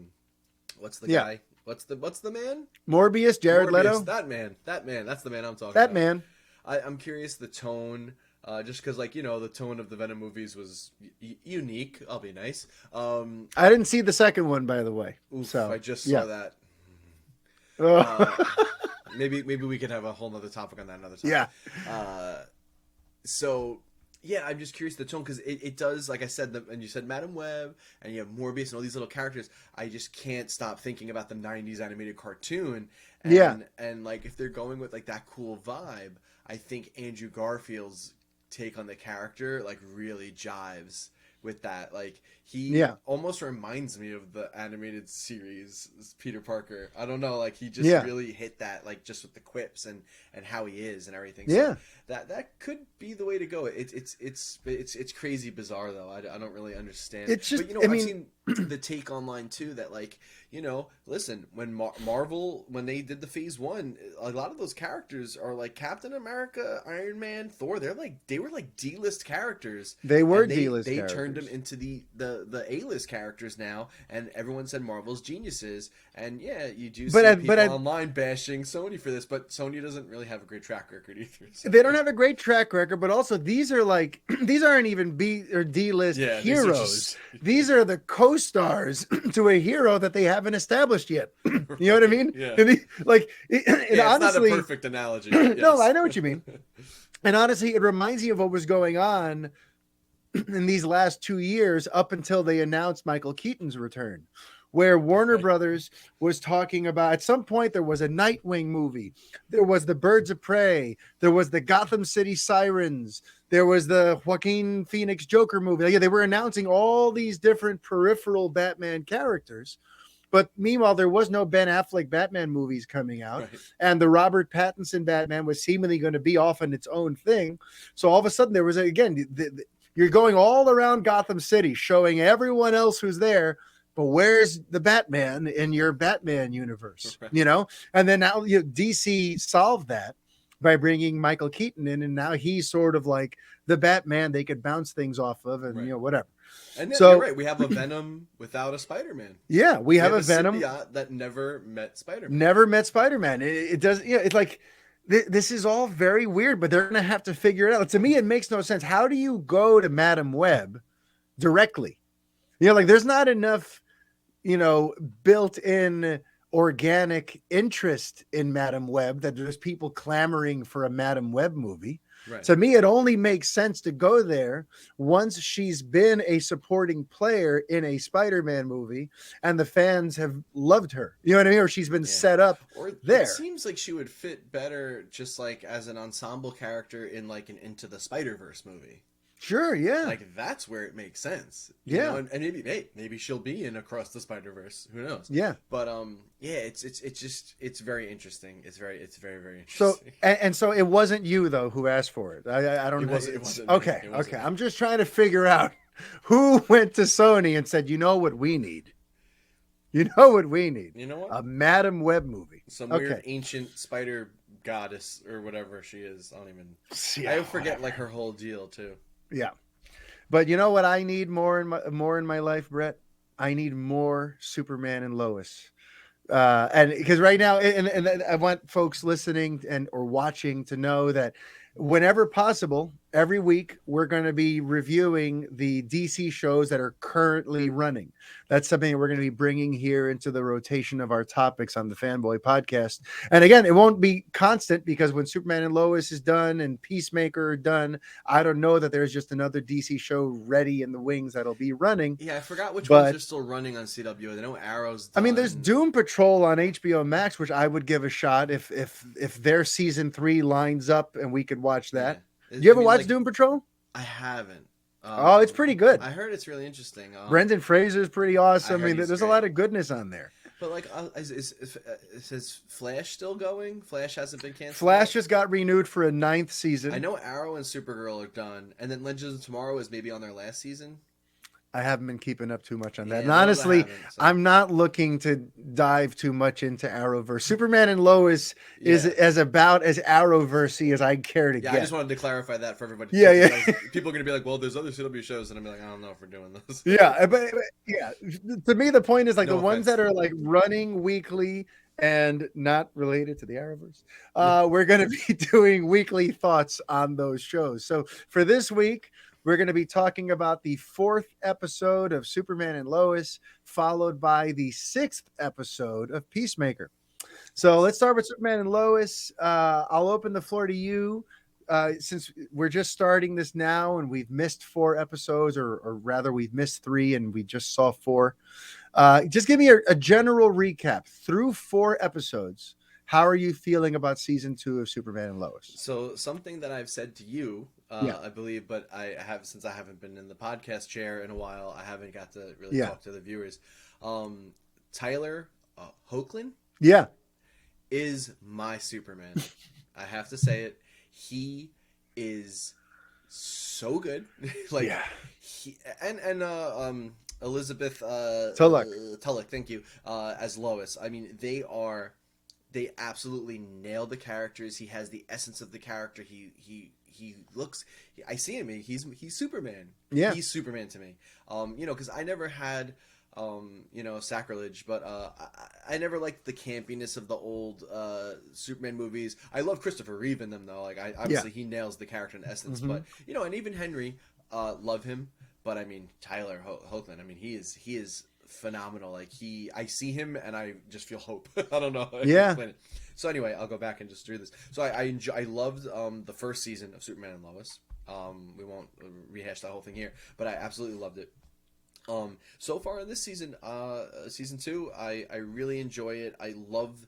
What's the guy? What's the man? Morbius, Jared Leto. That man. That's the man I'm talking about. That man. I'm curious the tone, just because, the tone of the Venom movies was unique. I'll be nice. I didn't see the second one, by the way. Oof, so I just saw that. Maybe we could have a whole nother topic on that another time. Yeah. I'm just curious the tone, because it does, like I said, and you said Madam Web, and you have Morbius and all these little characters. I just can't stop thinking about the 90s animated cartoon. And if they're going with that cool vibe, I think Andrew Garfield's take on the character really jives with that. He almost reminds me of the animated series Peter Parker. I don't know, he just really hit that, just with the quips and how he is and everything. So that could be the way to go. It's crazy bizarre though. I don't really understand. It's just, but I've seen the take online too that listen, when Marvel, when they did the Phase 1, a lot of those characters are Captain America, Iron Man, Thor. They were D-list characters. They were D-list characters. They turned them into the A-list characters now, and everyone said Marvel's geniuses. And you do see people online bashing Sony for this, but Sony doesn't really have a great track record either. So. They don't have a great track record, but also these are these aren't even B or D-list heroes. These are the co-stars to a hero that they haven't established yet. You know what I mean? Yeah. Honestly, it's not a perfect analogy. Yes. No, I know what you mean. And honestly, it reminds me of what was going on in these last 2 years up until they announced Michael Keaton's return, where Warner Brothers was talking about, at some point there was a Nightwing movie, there was the Birds of Prey, there was the Gotham City Sirens, there was the Joaquin Phoenix Joker movie. Yeah, they were announcing all these different peripheral Batman characters. But meanwhile, there was no Ben Affleck Batman movies coming out, Right. and the Robert Pattinson Batman was seemingly going to be off on its own thing. So all of a sudden, there was, again, you're going all around Gotham City, showing everyone else who's there, but where's the Batman in your Batman universe? Right. You know? And then now DC solved that by bringing Michael Keaton in, and now he's sort of like the Batman they could bounce things off of, and Right. whatever. And So you're right. We have a Venom without a Spider-Man. Yeah, we have a Venom symbiote that never met Spider-Man. Never met Spider-Man. It does. Yeah, it's like this is all very weird, but they're gonna have to figure it out. To me, it makes no sense. How do you go to Madam Web directly? Like there's not enough, built-in organic interest in Madam Web that there's people clamoring for a Madam Web movie. Right. To me, it only makes sense to go there once she's been a supporting player in a Spider-Man movie and the fans have loved her. You know what I mean? Or she's been set up there. It seems like she would fit better just like as an ensemble character in like an Into the Spider-Verse movie. Sure, yeah. Like that's where it makes sense. Yeah. And maybe she'll be in Across the Spider-Verse. Who knows? Yeah. But it's very interesting. It's very very interesting. So and so it wasn't you though who asked for it. I don't know. It wasn't okay. me. It wasn't Okay. me. I'm just trying to figure out who went to Sony and said, "You know what we need? You know what we need? You know what? A Madam Web movie. Some weird ancient spider goddess or whatever she is. I don't even. I forget like her whole deal too. Yeah. But you know what I need more in my life, Brett? I need more Superman and Lois. And because right now, and I want folks listening or watching to know that whenever possible, every week, we're going to be reviewing the DC shows that are currently running. That's something that we're going to be bringing here into the rotation of our topics on the Fanboy Podcast. And again, it won't be constant because when Superman and Lois is done and Peacemaker are done, I don't know that there's just another DC show ready in the wings that'll be running. Yeah, I forgot which ones are still running on CW. I know Arrow's done. I mean, there's Doom Patrol on HBO Max, which I would give a shot if their season 3 lines up and we could watch that. Yeah. You ever watch Doom Patrol? I haven't. It's pretty good. I heard it's really interesting. Brendan Fraser is pretty awesome. I mean, there's great. a lot of goodness on there. But like, is Flash still going? Flash hasn't been canceled. Flash just got renewed for a 9th season. I know Arrow and Supergirl are done, and then Legends of Tomorrow is maybe on their last season. I haven't been keeping up too much on that. And honestly, I'm not looking to dive too much into Arrowverse. Superman and Lois is as about as Arrowversey as I care to get. I just wanted to clarify that for everybody. Yeah. People are going to be like, well, there's other CW shows, and I'm like, I don't know if we're doing this. Yeah, but yeah. To me, the point is like the ones that are like running weekly and not related to the Arrowverse. We're going to be doing weekly thoughts on those shows. So for this week, we're going to be talking about the 4th episode of Superman and Lois, followed by the 6th episode of Peacemaker. So let's start with Superman and Lois. I'll open the floor to you. Since we're just starting this now and we've missed 4 episodes, or rather we've missed 3 and we just saw 4. Just give me a general recap through 4 episodes. How are you feeling about season 2 of Superman and Lois? So something that I've said to you, I believe, but since I haven't been in the podcast chair in a while, I haven't got to really talk to the viewers. Tyler Hoechlin, is my Superman. I have to say it. He is so good. Elizabeth Tulloch, thank you, as Lois. I mean, they absolutely nail the characters. He has the essence of the character. He looks. I see him. He's Superman. Yeah, he's Superman to me. Because I never had, sacrilege, but I never liked the campiness of the old Superman movies. I love Christopher Reeve in them though. Like obviously he nails the character in essence. Mm-hmm. But and even Henry, love him. But I mean Tyler Hoechlin. I mean he is phenomenal. Like I see him and I just feel hope. I don't know. So anyway, I'll go back and just do this. So I loved the first season of Superman and Lois. We won't rehash that whole thing here, but I absolutely loved it. So far in this season, season 2, I really enjoy it. I love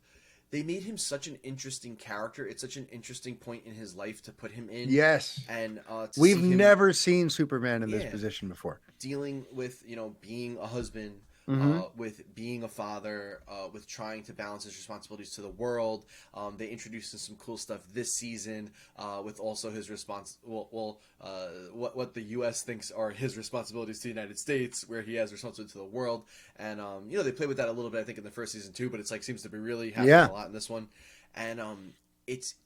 they made him such an interesting character. It's such an interesting point in his life to put him in, Yes. and to We've see him, never seen Superman in this yeah, position before. dealing with being a husband, Mm-hmm. with being a father, with trying to balance his responsibilities to the world. They introduced some cool stuff this season, with also his what the U.S. thinks are his responsibilities to the United States, where he has responsibility to the world. And they play with that a little bit, I think, in the first season too, but it's like seems to be really happening a lot in this one. And it's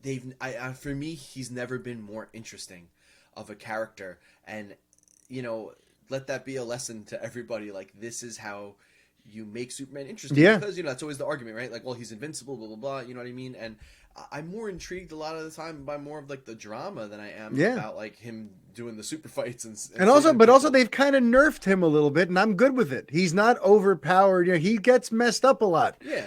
they've for me, he's never been more interesting of a character. And let that be a lesson to everybody. Like, this is how you make Superman interesting. Yeah. Because, that's always the argument, right? Like, well, he's invincible, blah, blah, blah. You know what I mean? And I'm more intrigued a lot of the time by more of, like, the drama than I am about, like, him doing the super fights and also, but people. also they've kind of nerfed him a little bit, and I'm good with it. He's not overpowered. He gets messed up a lot. Yeah.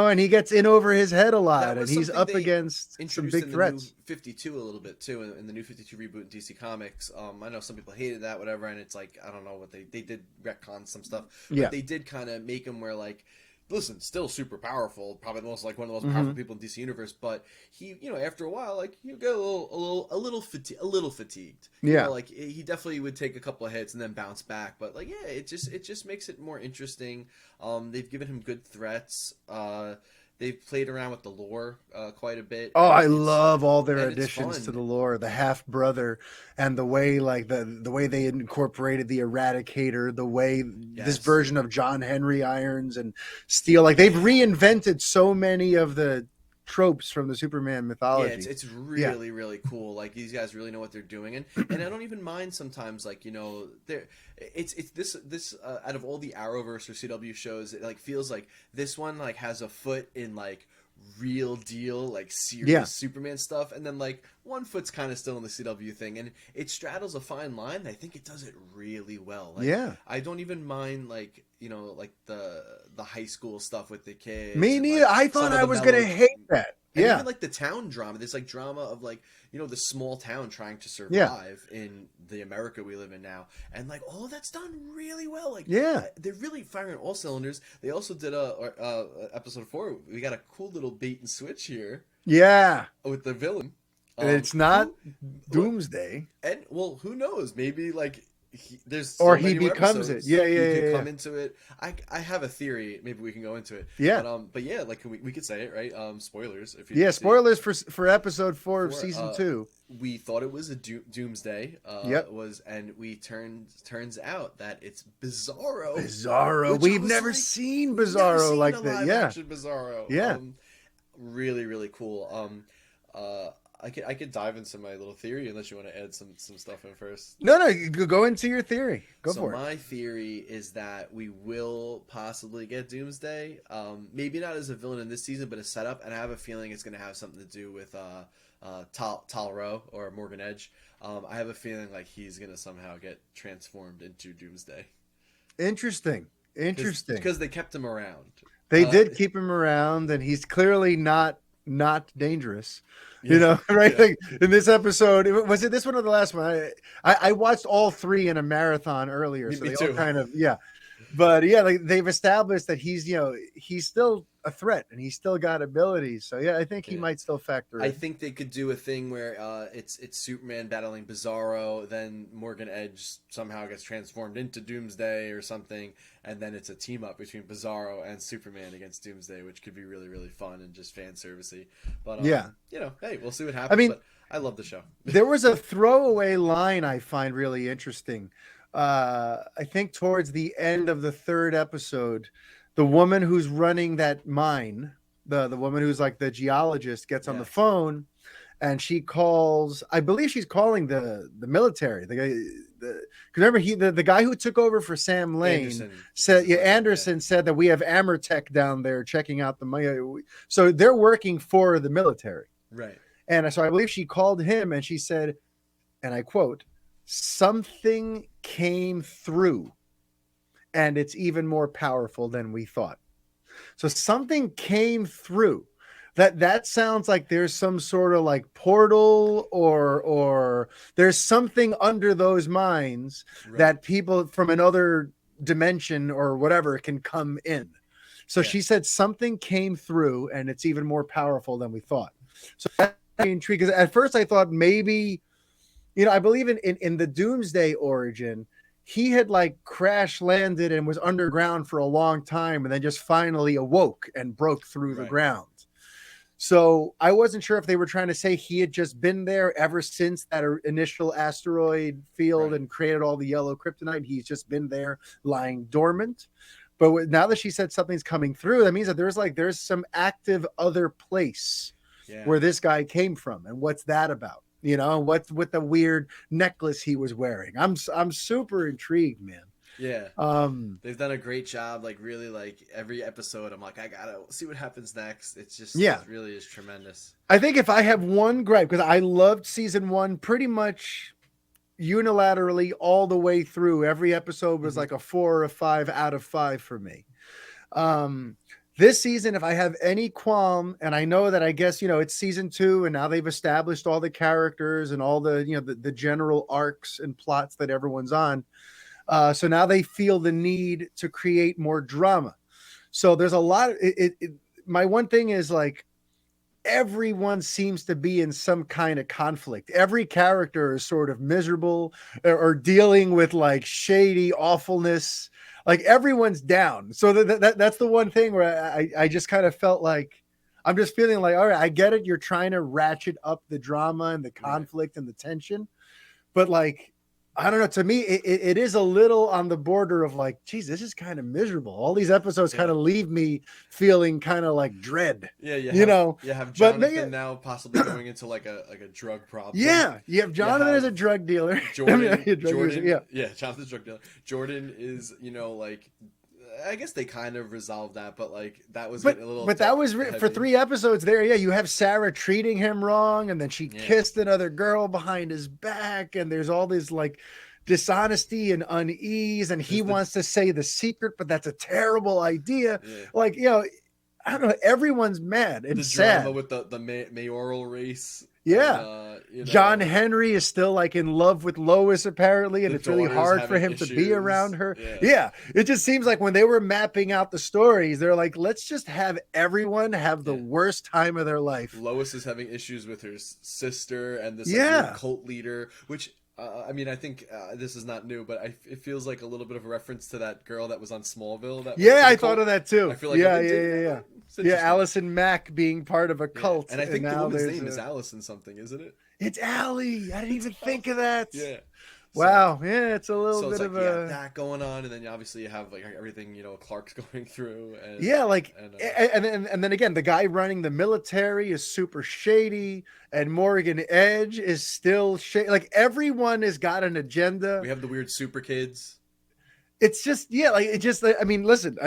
And he gets in over his head a lot, and he's up against some big threats. New 52 a little bit too in the New 52 reboot in DC Comics. I know some people hated that, whatever, and it's like, I don't know what they did retcon some stuff, but they did kind of make him where, like, listen, still super powerful, probably one of the most powerful people in DC Universe, but he, after a while, like, you get a little fatigued. Like, he definitely would take a couple of hits and then bounce back, but, like, yeah, it just makes it more interesting. They've given him good threats. They've played around with the lore quite a bit. Oh, I love all their additions to the lore. The half brother, and the way, like, the way they incorporated the Eradicator, the way this version of John Henry Irons and Steel. Like, they've reinvented so many of the tropes from the Superman mythology. Yeah, it's really really cool. Like, these guys really know what they're doing, and I don't even mind sometimes, like, it's this out of all the Arrowverse or CW shows, it, like, feels like this one, like, has a foot in, like, real deal, like, serious Superman stuff, and then, like, one foot's kind of still in the CW thing, and it straddles a fine line, and I think it does it really well. Like, I don't even mind, like, like the high school stuff with the kids. Me neither. Like, I thought I was gonna hate that. And even, like, the town drama, this, like, drama of, like, the small town trying to survive in the America we live in now, and, like, all of that's done really well. Like, they're really firing all cylinders. They also did a episode 4. We got a cool little bait and switch here. Yeah, with the villain. It's not Doomsday. And, well, who knows? Maybe, like, he becomes it. He could come into it. I have a theory. Maybe we can go into it. But yeah, like, we could say it, right? Spoilers. If you spoilers for episode 4 of season 2. We thought it was a Doomsday. And we turns out that it's Bizarro. Bizarro. We've never seen Bizarro like that. Action Bizarro. Yeah. Really really cool. I could dive into my little theory unless you want to add some stuff in first. No, go into your theory. Go for it. So my theory is that we will possibly get Doomsday. Maybe not as a villain in this season, but a setup. And I have a feeling it's going to have something to do with Tal-Rho or Morgan Edge. I have a feeling like he's going to somehow get transformed into Doomsday. Interesting. Because they kept him around. They did keep him around, and he's clearly not dangerous. Right? Like, in this episode, was it this one or the last one? I watched all 3 in a marathon earlier, so they all kind of But like, they've established that he's he's still a threat and he's still got abilities. So I think he might still factor in. I think they could do a thing where it's Superman battling Bizarro, then Morgan Edge somehow gets transformed into Doomsday or something, and then it's a team up between Bizarro and Superman against Doomsday, which could be really really fun and just fan servicey. But hey, we'll see what happens. I mean, but I love the show. There was a throwaway line I find really interesting. I think towards the end of the 3rd episode, the woman who's running that mine, the woman who's like the geologist, gets on the phone, and she calls. I believe she's calling the military. The guy, remember the guy who took over for Sam Lane Anderson said that we have Amertech down there checking out the money. So they're working for the military, right? And so I believe she called him, and she said, and I quote, "Something came through, and it's even more powerful than we thought." So something came through. That sounds like there's some sort of like portal or there's something under those mines Right. that people from another dimension or whatever can come in. So Yeah. she said something came through and it's even more powerful than we thought. So that's intrigued because at first I thought maybe, I believe in the Doomsday origin, he had like crash landed and was underground for a long time and then just finally awoke and broke through the Right. ground. So I wasn't sure if they were trying to say he had just been there ever since that initial asteroid field Right. and created all the yellow kryptonite. He's just been there lying dormant. But now that she said something's coming through, that means that there's some active other place Yeah. where this guy came from. And what's that about? What's with the weird necklace he was wearing? I'm super intrigued, man. Yeah. They've done a great job. Like really, like every episode, I'm like, I gotta see what happens next. It's just, Yeah. it really is tremendous. I think if I have one gripe, because I loved season 1 pretty much unilaterally all the way through. Every episode was like a 4 or a 5 out of 5 for me. This season, if I have any qualm, and I know that I guess, it's season 2 and now they've established all the characters and all the, the general arcs and plots that everyone's on. So now they feel the need to create more drama. So there's a lot of my one thing is like, everyone seems to be in some kind of conflict. Every character is sort of miserable or dealing with like shady awfulness. Like everyone's down. So that's the one thing where I just kind of felt like I'm just feeling like, all right, I get it. You're trying to ratchet up the drama and the conflict and the tension, but like, I don't know. To me, it is a little on the border of like, geez, this is kind of miserable. All these episodes kind of leave me feeling kind of like dread. Yeah, you have Jonathan now possibly going into like a drug problem. Yeah, you have Jonathan as a drug dealer. Jordan's drug dealer. Jordan is, like, I guess they kind of resolved that, but like that was getting a little. But that was for 3 episodes there. Yeah, you have Sarah treating him wrong, and then she kissed another girl behind his back, and there's all this like dishonesty and unease, and he wants to say the secret, but that's a terrible idea. Yeah. Like, I don't know. Everyone's mad and sad. Drama with the mayoral race. Yeah. And, John Henry is still like in love with Lois apparently, and it's really hard for him to be around her. Yeah. It just seems like when they were mapping out the stories, they're like, let's just have everyone have the worst time of their life. Lois is having issues with her sister and this cult leader, which I mean, I think this is not new, but it feels like a little bit of a reference to that girl that was on Smallville. I thought of that too. I feel like yeah, Allison Mack being part of a cult. And I think the woman's name is Allison something, isn't it? It's Allie. I didn't even think of that. Yeah. Wow. Yeah, it's a little bit of a that going on, and then obviously you have like everything Clark's going through. And, and then again, the guy running the military is super shady, and Morgan Edge is still shady. Like everyone has got an agenda. We have the weird super kids. It's just I mean, listen,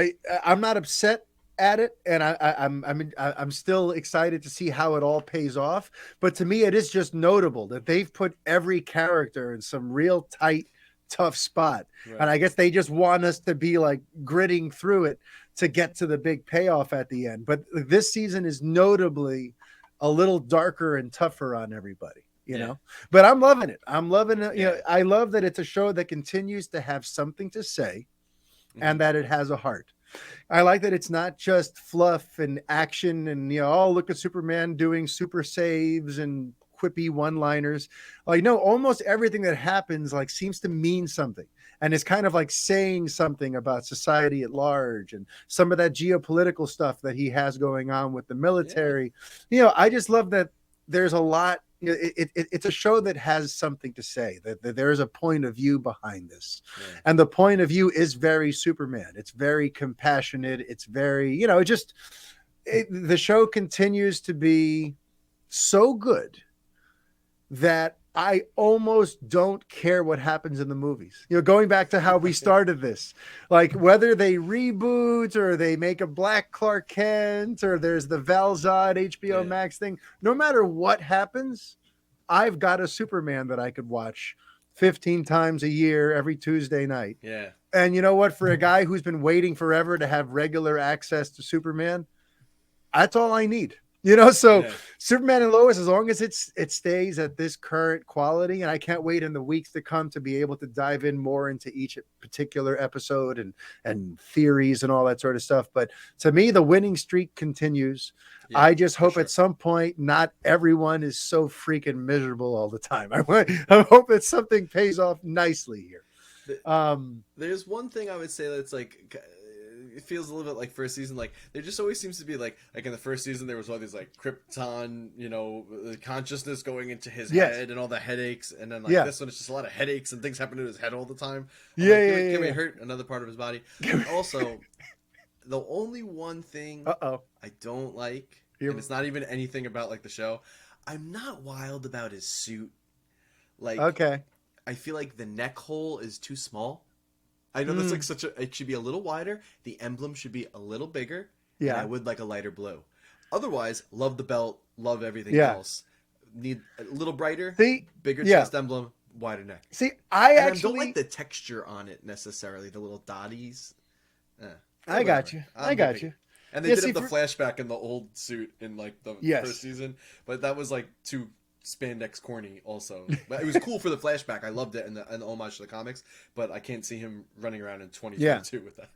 I'm not upset at it, and I'm still excited to see how it all pays off. But to me, it is just notable that they've put every character in some real tight, tough spot, and I guess they just want us to be like gritting through it to get to the big payoff at the end. But this season is notably a little darker and tougher on everybody. You know, but I'm loving it. I'm loving it. I love that it's a show that continues to have something to say, and that it has a heart. I like that it's not just fluff and action and, look at Superman doing super saves and quippy one-liners. Almost everything that happens like seems to mean something and is kind of like saying something about society at large and some of that geopolitical stuff that he has going on with the military. I just love that there's a lot. It's a show that has something to say, that there is a point of view behind this. And the point of view is very Superman. It's very compassionate. It's very, the show continues to be so good that I almost don't care what happens in the movies. Going back to how we started this, like whether they reboot or they make a Black Clark Kent or there's the Val Zod HBO Max thing, no matter what happens, I've got a Superman that I could watch 15 times a year, every Tuesday night. Yeah. And you know what? For a guy who's been waiting forever to have regular access to Superman, that's all I need. So Yeah. Superman and Lois, as long as it stays at this current quality, and I can't wait in the weeks to come to be able to dive in more into each particular episode and theories and all that sort of stuff. But to me, the winning streak continues. Yeah, I just for hope sure. at some point not everyone is so freaking miserable all the time. I hope that something pays off nicely here. There's one thing I would say that's like, it feels a little bit like first season. Like there just always seems to be like in the first season there was all these like Krypton, the consciousness going into his head and all the headaches, and then this one it's just a lot of headaches and things happen to his head all the time. Can we hurt another part of his body? Also, the only one thing I don't like, and it's not even anything about like the show, I'm not wild about his suit. Like, okay, I feel like the neck hole is too small. I know that's like it should be a little wider. The emblem should be a little bigger. Yeah. And I would like a lighter blue. Otherwise, love the belt, love everything else. Need a little brighter, bigger chest emblem, wider neck. See, I don't like the texture on it necessarily, the little dotties. I got you. And they did have the flashback in the old suit in like the first season, but that was like too spandex corny also. But it was cool for the flashback. I loved it and the homage to the comics, but I can't see him running around in 2022 with that.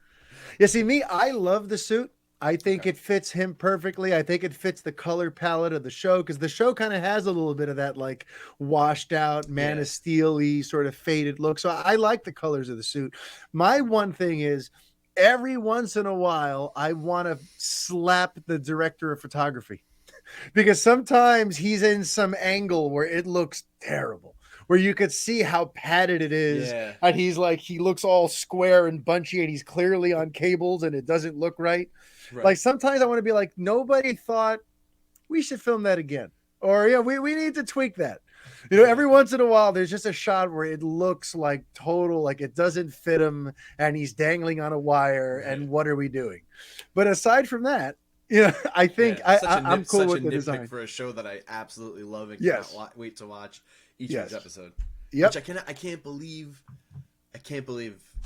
Yeah, see me, I love the suit. I think it fits him perfectly. I think it fits the color palette of the show, because the show kind of has a little bit of that like washed out Man of Steel-y sort of faded look. So I like the colors of the suit. My one thing is, every once in a while I want to slap the director of photography. Because sometimes he's in some angle where it looks terrible, where you could see how padded it is. Yeah. And he looks all square and bunchy, and he's clearly on cables and it doesn't look right. Like sometimes I want to be like, nobody thought we should film that again. Or, we need to tweak that. Every once in a while, there's just a shot where it looks like total, like it doesn't fit him and he's dangling on a wire. And what are we doing? But aside from that, I think I'm cool with the design for a show that I absolutely love and cannot wait to watch each episode. Yep. Which I can't believe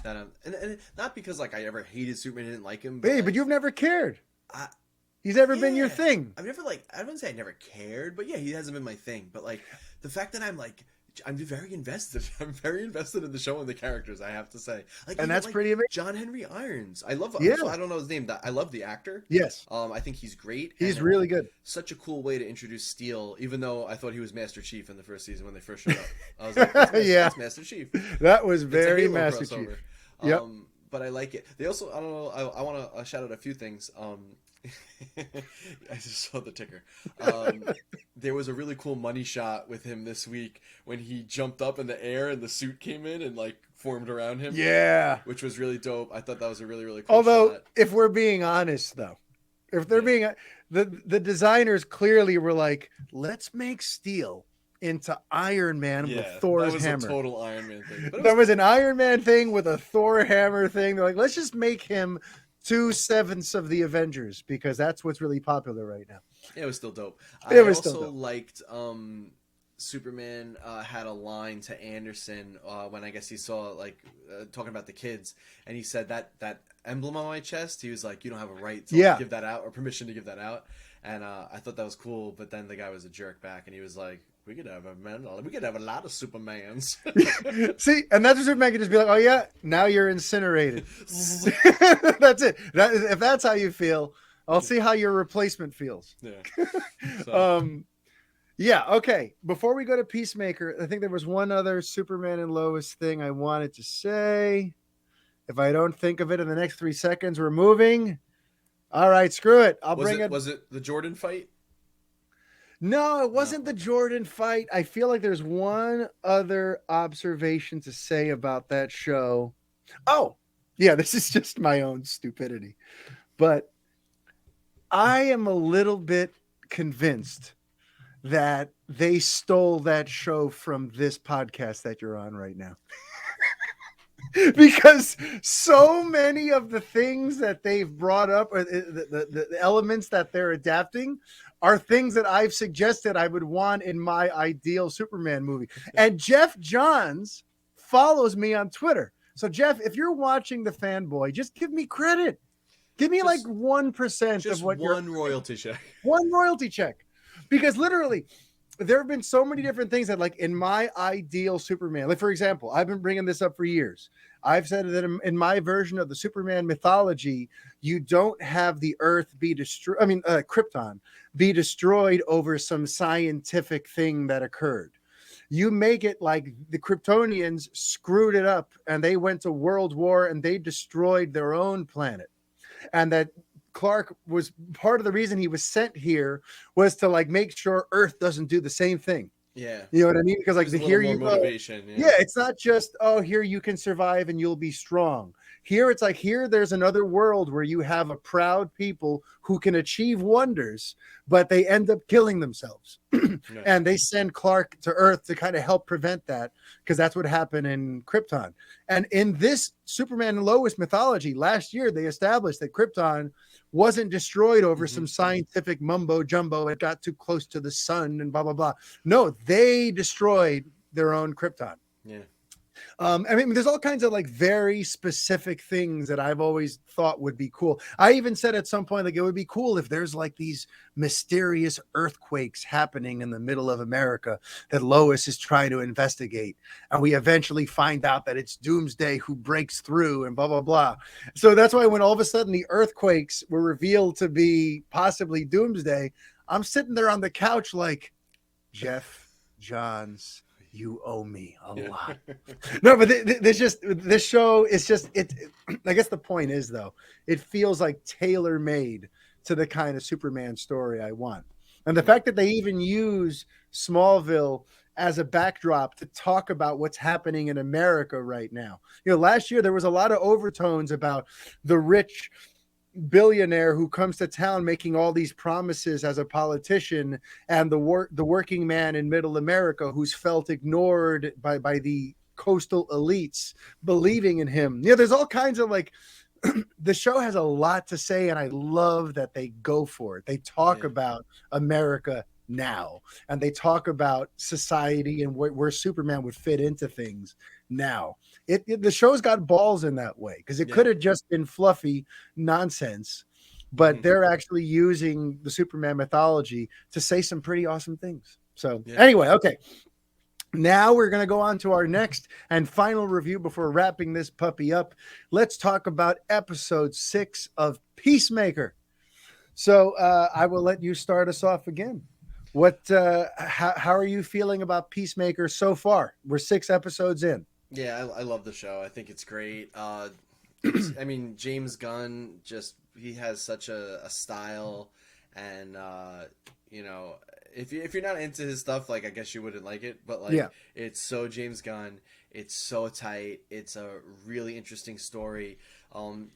that and not because like I ever hated Superman, didn't like him. But you've never cared. He's never been your thing. I've never I wouldn't say I never cared, but he hasn't been my thing. But like the fact that I'm very invested. I'm very invested in the show and the characters, I have to say. And that's pretty amazing. John Henry Irons. I love him. I don't know his name. I love the actor. Yes. I think he's great. He's really good. Such a cool way to introduce Steel, even though I thought he was Master Chief in the first season when they first showed up. I was like, that's Master Chief. That was very Master Chief. Yep. But I like it. They also, I don't know, I want to shout out a few things. I just saw the ticker. There was a really cool money shot with him this week when he jumped up in the air and the suit came in and like formed around him. Yeah, which was really dope. I thought that was a really, really cool shot. Shot. If we're being honest though, if they're being the designers clearly were like, let's make Steel into Iron Man with Thor's hammer. That was a total Iron Man thing. There was an Iron Man thing with a Thor hammer thing. They're like, let's just make him 2/7 of the Avengers, because that's what's really popular right now. It was still dope. I also liked Superman had a line to Anderson when I guess he saw talking about the kids, and he said that emblem on my chest, he was like, you don't have a right to give that out or permission to give that out. And I thought that was cool, but then the guy was a jerk back and he was like, we could have a lot of Supermans. See, and that's what Superman could just be like, oh yeah, now you're incinerated. That's it. If that's how you feel, I'll see how your replacement feels. Yeah. Yeah, okay. Before we go to Peacemaker, I think there was one other Superman and Lois thing I wanted to say. If I don't think of it in the next 3 seconds, we're moving. All right, screw it. Was it the Jordan fight? No, it wasn't the Jordan fight. I feel like there's one other observation to say about that show. Oh, yeah, this is just my own stupidity. But I am a little bit convinced that they stole that show from this podcast that you're on right now. Because so many of the things that they've brought up, or the elements that they're adapting, are things that I've suggested I would want in my ideal Superman movie. And Jeff Johns follows me on Twitter. So Jeff, if you're watching the Fanboy, just give me credit. Give me like Just 1% of just what you're one royalty check. one royalty check. Because literally, there have been so many different things that, like, in my ideal Superman, like, for example, I've been bringing this up for years. I've said that in my version of the Superman mythology, you don't have the Earth be destroyed. I mean, Krypton be destroyed over some scientific thing that occurred. You make it like the Kryptonians screwed it up and they went to World War and they destroyed their own planet. And that Clark was part of the reason he was sent here was to like make sure Earth doesn't do the same thing. Yeah. You know what I mean? Because like There's the a little here more you motivation. go. Yeah. Yeah, it's not just, oh, here you can survive and you'll be strong. Here it's like, here there's another world where you have a proud people who can achieve wonders, but they end up killing themselves. Yeah. And they send Clark to Earth to kind of help prevent that, because that's what happened in Krypton. And in this Superman and Lois mythology, last year they established that Krypton wasn't destroyed over some scientific mumbo jumbo. It got too close to the sun and blah, blah, blah. No, they destroyed their own Krypton. Yeah. I mean, there's all kinds of like very specific things that I've always thought would be cool. I even said at some point, like, it would be cool if there's like these mysterious earthquakes happening in the middle of America that Lois is trying to investigate. And we eventually find out that it's Doomsday who breaks through and blah, blah, blah. So that's why when all of a sudden the earthquakes were revealed to be possibly Doomsday, I'm sitting there on the couch like, Jeff Johns, you owe me a lot. No, but this show is just it. I guess the point is, though, it feels like tailor made to the kind of Superman story I want. And the fact that they even use Smallville as a backdrop to talk about what's happening in America right now. You know, last year there was a lot of overtones about the rich billionaire who comes to town making all these promises as a politician, and the working man in middle America who's felt ignored by the coastal elites believing in him. Yeah, there's all kinds of like the show has a lot to say, and I love that they go for it. They talk about America now, and they talk about society and where Superman would fit into things now. The show's got balls in that way, because it could have just been fluffy nonsense, but they're actually using the Superman mythology to say some pretty awesome things. So anyway, okay. Now we're going to go on to our next and final review before wrapping this puppy up. Let's talk about episode 6 of Peacemaker. So I will let you start us off again. How are you feeling about Peacemaker so far? We're 6 episodes in. Yeah, I love the show. I think it's great. I mean, James Gunn, he has such a style, and you know, if you're not into his stuff, like, I guess you wouldn't like it, but like, it's so James Gunn. It's so tight. It's a really interesting story.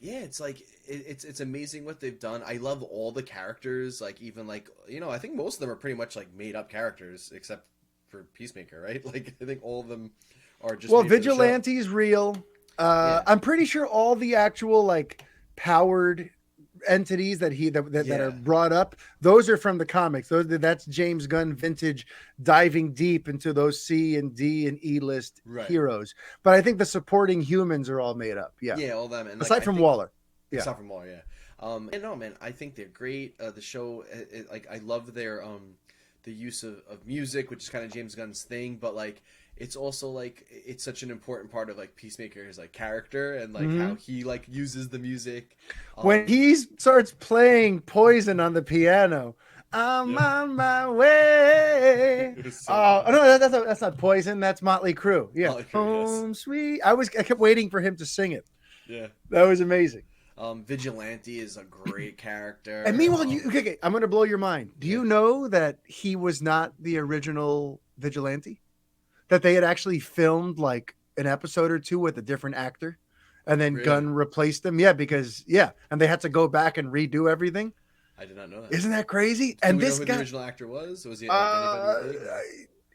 It's like it's amazing what they've done. I love all the characters. Like, even like, you know, I think most of them are pretty much like made up characters except for Peacemaker, right? Like, I think all of them are just Vigilante's real. I'm pretty sure all the actual like powered entities that are brought up, those are from the comics. That's James Gunn vintage, diving deep into those C and D and E list heroes. But I think the supporting humans are all made up. Yeah, all them. And aside from Waller. Aside from Waller, and no, man, I think they're great. The show, like, I love their the use of music, which is kind of James Gunn's thing, but like, it's also like, it's such an important part of like Peacemaker's like character, and like how he like uses the music. When he starts playing Poison on the piano, I'm on my way. No, that's not Poison. That's Motley Crue. Yeah, Motley Crue, Home Sweet. I kept waiting for him to sing it. Yeah, that was amazing. Vigilante is a great character. And meanwhile, okay, I'm going to blow your mind. Do you know that he was not the original Vigilante? That they had actually filmed like an episode or two with a different actor, and then Gunn replaced him. Yeah, and they had to go back and redo everything. I did not know that. Isn't that crazy? And this guy, the original actor was he like anybody?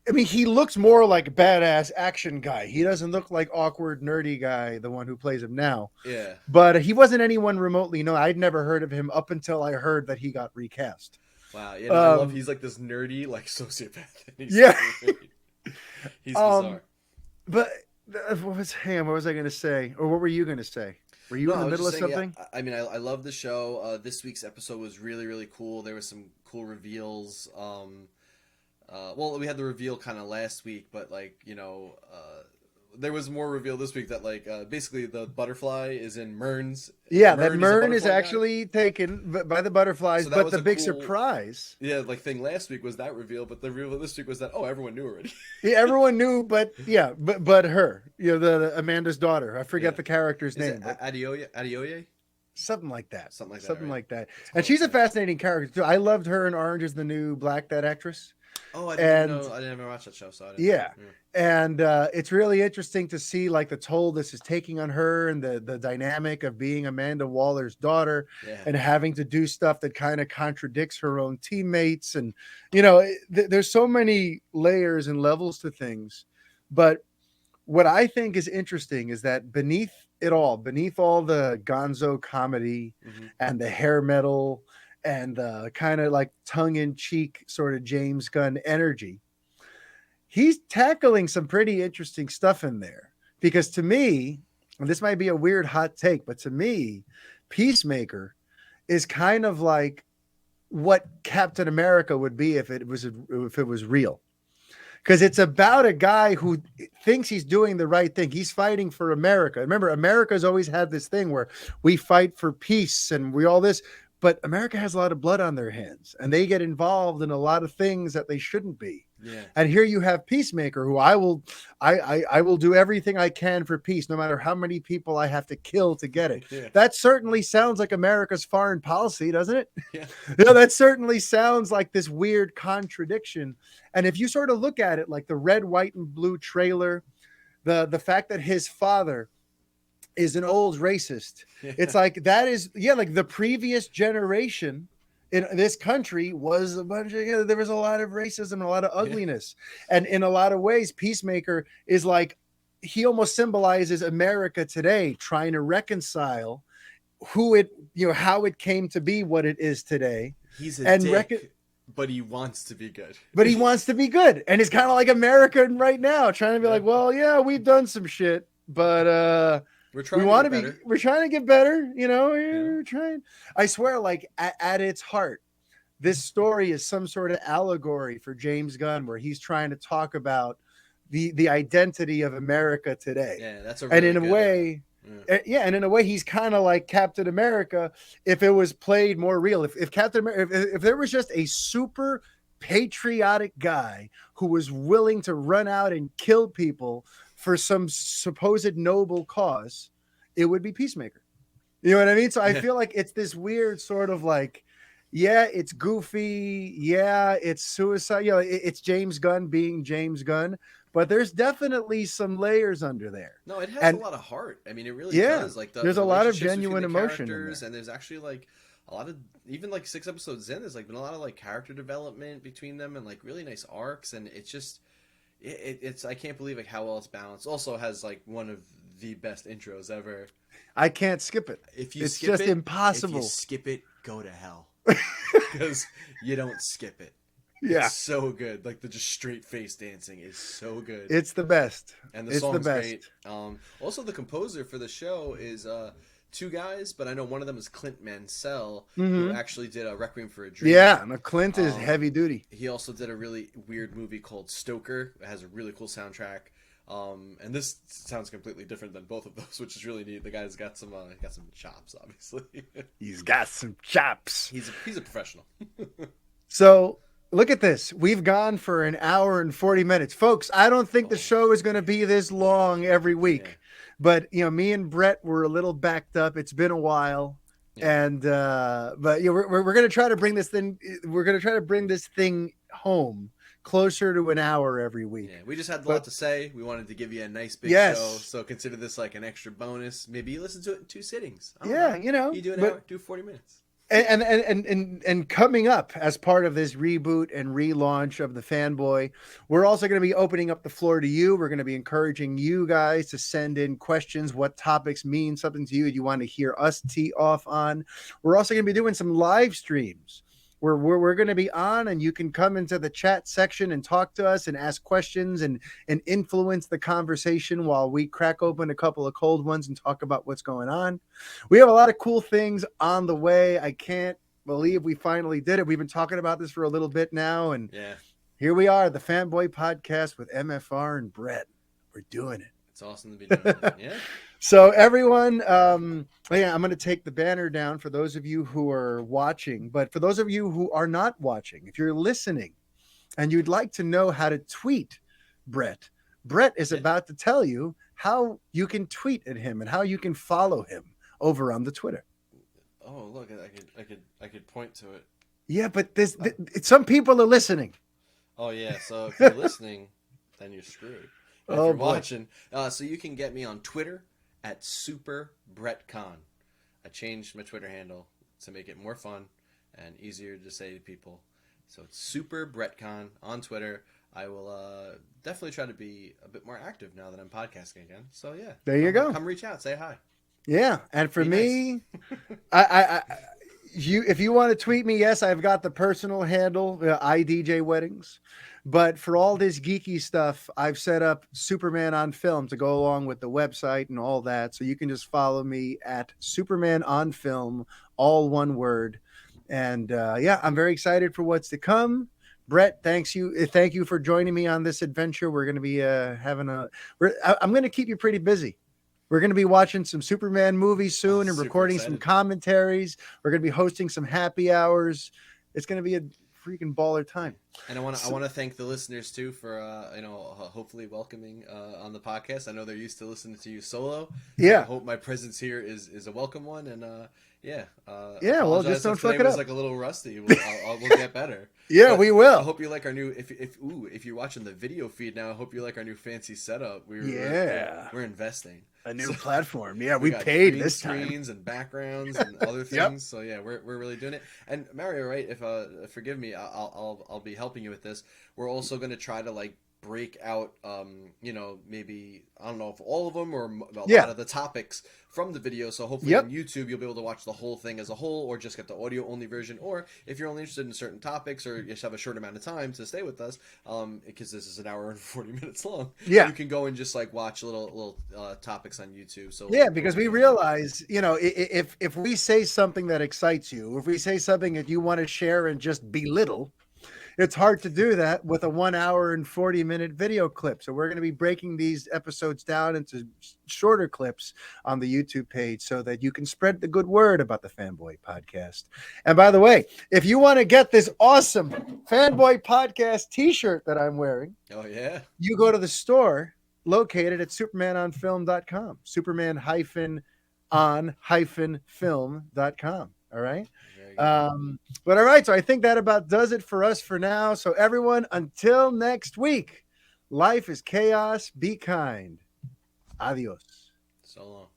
I mean, he looks more like a badass action guy. He doesn't look like awkward, nerdy guy, the one who plays him now. Yeah. But he wasn't anyone remotely known. I'd never heard of him up until I heard that he got recast. Wow. Yeah, I love he's like this nerdy, like, sociopath. He's bizarre. But what was I going to say? Or what were you going to say? Were you No, in I the was middle just of saying. Yeah, something? I mean, I love the show. This week's episode was really really cool. There was some cool reveals. Well, we had the reveal kind of last week, but like there was more reveal this week that like basically the butterfly is in Mern's. Yeah, that Mern is a Mern is butterfly guy. actually taken by the butterflies, So that but was the a big cool surprise, like thing last week was that reveal, but the reveal this week was that everyone knew already. yeah, everyone knew, but yeah, but her, the Amanda's daughter. I Yeah, forget the character's is it name, but Adioye? something like that. Something like that, Something right? like that. It's And close. she's a Yeah. fascinating character too. I loved her in Orange is the New Black, that actress. Oh, I didn't even And know. I didn't ever watch that show, so I didn't know. yeah, and it's really interesting to see like the toll this is taking on her and the dynamic of being Amanda Waller's daughter Yeah. and having to do stuff that kind of contradicts her own teammates. And there's so many layers and levels to things. But what I think is interesting is that beneath it all, beneath all the gonzo comedy Mm-hmm. and the hair metal and the kind of like tongue-in-cheek sort of James Gunn energy, he's tackling some pretty interesting stuff in there. Because to me, and this might be a weird hot take, but to me, Peacemaker is kind of like what Captain America would be if it was real. Because it's about a guy who thinks he's doing the right thing. He's fighting for America. Remember, America's always had this thing where we fight for peace and we all this, but America has a lot of blood on their hands and they get involved in a lot of things that they shouldn't be. Yeah. And here you have Peacemaker, who I will do everything I can for peace, no matter how many people I have to kill to get it. Yeah. That certainly sounds like America's foreign policy, doesn't it? Yeah. That certainly sounds like this weird contradiction. And if you sort of look at it like the red, white, and blue trailer, the fact that his father is an old racist, it's like that is, like the previous generation in this country was a bunch of, there was a lot of racism and a lot of ugliness. And in a lot of ways, Peacemaker is like, he almost symbolizes America today, trying to reconcile how it came to be what it is today. He's a dick, but he wants to be good. But he wants to be good. And it's kind of like America right now, trying to be like, well, yeah, we've done some shit, but we're trying to get better, we're trying. I swear, like at its heart, this story is some sort of allegory for James Gunn, where he's trying to talk about the identity of America today. Yeah, that's and in a way, and in a way, he's kind of like Captain America if it was played more real. If Captain America, if there was just a super patriotic guy who was willing to run out and kill people for some supposed noble cause, it would be Peacemaker. You know what I mean? So I feel like it's this weird sort of like, it's goofy. Yeah, it's suicide. It's James Gunn being James Gunn, but there's definitely some layers under there. No, it has a lot of heart. I mean, it really does. Like there's a lot of genuine emotion in there. And there's actually like a lot of, even like 6 episodes in, there's like been a lot of like character development between them and like really nice arcs. And it's just, it's I can't believe like how well it's balanced. Also has like one of the best intros ever. I can't skip it. If you it's skip just it, impossible. If you skip it, go to hell. Because you don't skip it. Yeah, it's so good. Like the just straight face dancing is so good. It's the best. And the song's great. Also, the composer for the show is 2 guys, but I know one of them is Clint Mansell, who actually did a Requiem for a Dream. Yeah, no, Clint is heavy duty. He also did a really weird movie called Stoker. It has a really cool soundtrack. And this sounds completely different than both of those, which is really neat. The guy's got some chops, obviously. He's got some chops. He's a professional. So look at this. We've gone for an hour and 40 minutes, folks. I don't think the show is going to be this long every week. Yeah. But me and Brett were a little backed up. It's been a while, and but we're going to try to bring this thing. We're going to try to bring this thing home closer to an hour every week. Yeah, we just had a lot to say. We wanted to give you a nice big show, so consider this like an extra bonus. Maybe you listen to it in 2 sittings. You do an hour, do 40 minutes. And coming up as part of this reboot and relaunch of the Fanboy, we're also going to be opening up the floor to you. We're going to be encouraging you guys to send in questions. What topics mean something to you? You want to hear us tee off on? We're also going to be doing some live streams we're going to be on, and you can come into the chat section and talk to us and ask questions and influence the conversation while we crack open a couple of cold ones and talk about what's going on. We have a lot of cool things on the way. I can't believe we finally did it. We've been talking about this for a little bit now, and here we are, the Fanboy Podcast with MFR and Brett. We're doing it. It's awesome to be doing it. Yeah. So everyone, I'm going to take the banner down for those of you who are watching, but for those of you who are not watching, if you're listening and you'd like to know how to tweet Brett is about to tell you how you can tweet at him and how you can follow him over on the Twitter. Oh, look, I could point to it. Yeah, but some people are listening. Oh yeah, so if you're listening, then you're screwed. If you're watching, so you can get me on Twitter at SuperBrettCon. I changed my Twitter handle to make it more fun and easier to say to people. So it's SuperBrettCon on Twitter. I will definitely try to be a bit more active now that I'm podcasting again. So yeah, there you go. Come reach out, say hi. Yeah, and for me, nice. If you want to tweet me, yes, I've got the personal handle, IDJ Weddings. But for all this geeky stuff, I've set up Superman on Film to go along with the website and all that. So you can just follow me at Superman on Film, all one word. And I'm very excited for what's to come. Brett, thank you for joining me on this adventure. We're going to be I'm going to keep you pretty busy. We're going to be watching some Superman movies soon and recording some commentaries. We're going to be hosting some happy hours. It's going to be a freaking baller time. And I want to thank the listeners too for hopefully welcoming on the podcast. I know they're used to listening to you solo. Yeah. I hope my presence here is a welcome one. And well, just don't fuck it up. Was like a little rusty. We'll get better. Yeah, but we will. I hope you like our new. If you're watching the video feed now, I hope you like our new fancy setup. We're investing. A new platform. Yeah, we paid this time. Screens and backgrounds and other things. Yep. So yeah, we're really doing it. And Mario, right? If forgive me, I'll be helping you with this. We're also going to try to break out, maybe I don't know if all of them or a lot of the topics from the video. So hopefully on YouTube you'll be able to watch the whole thing as a whole, or just get the audio only version. Or if you're only interested in certain topics, or you just have a short amount of time to stay with us, because this is an hour and 40 minutes long. Yeah, you can go and just watch little topics on YouTube. So because we realize, if we say something that excites you, if we say something that you want to share and just belittle, it's hard to do that with a 1 hour and 40-minute video clip. So we're going to be breaking these episodes down into shorter clips on the YouTube page so that you can spread the good word about the Fanboy Podcast. And by the way, if you want to get this awesome Fanboy Podcast t-shirt that I'm wearing, you go to the store located at supermanonfilm.com, superman-on-film.com. All right. But all right, so I think that about does it for us for now. So everyone, until next week, life is chaos. Be kind. Adios. So long.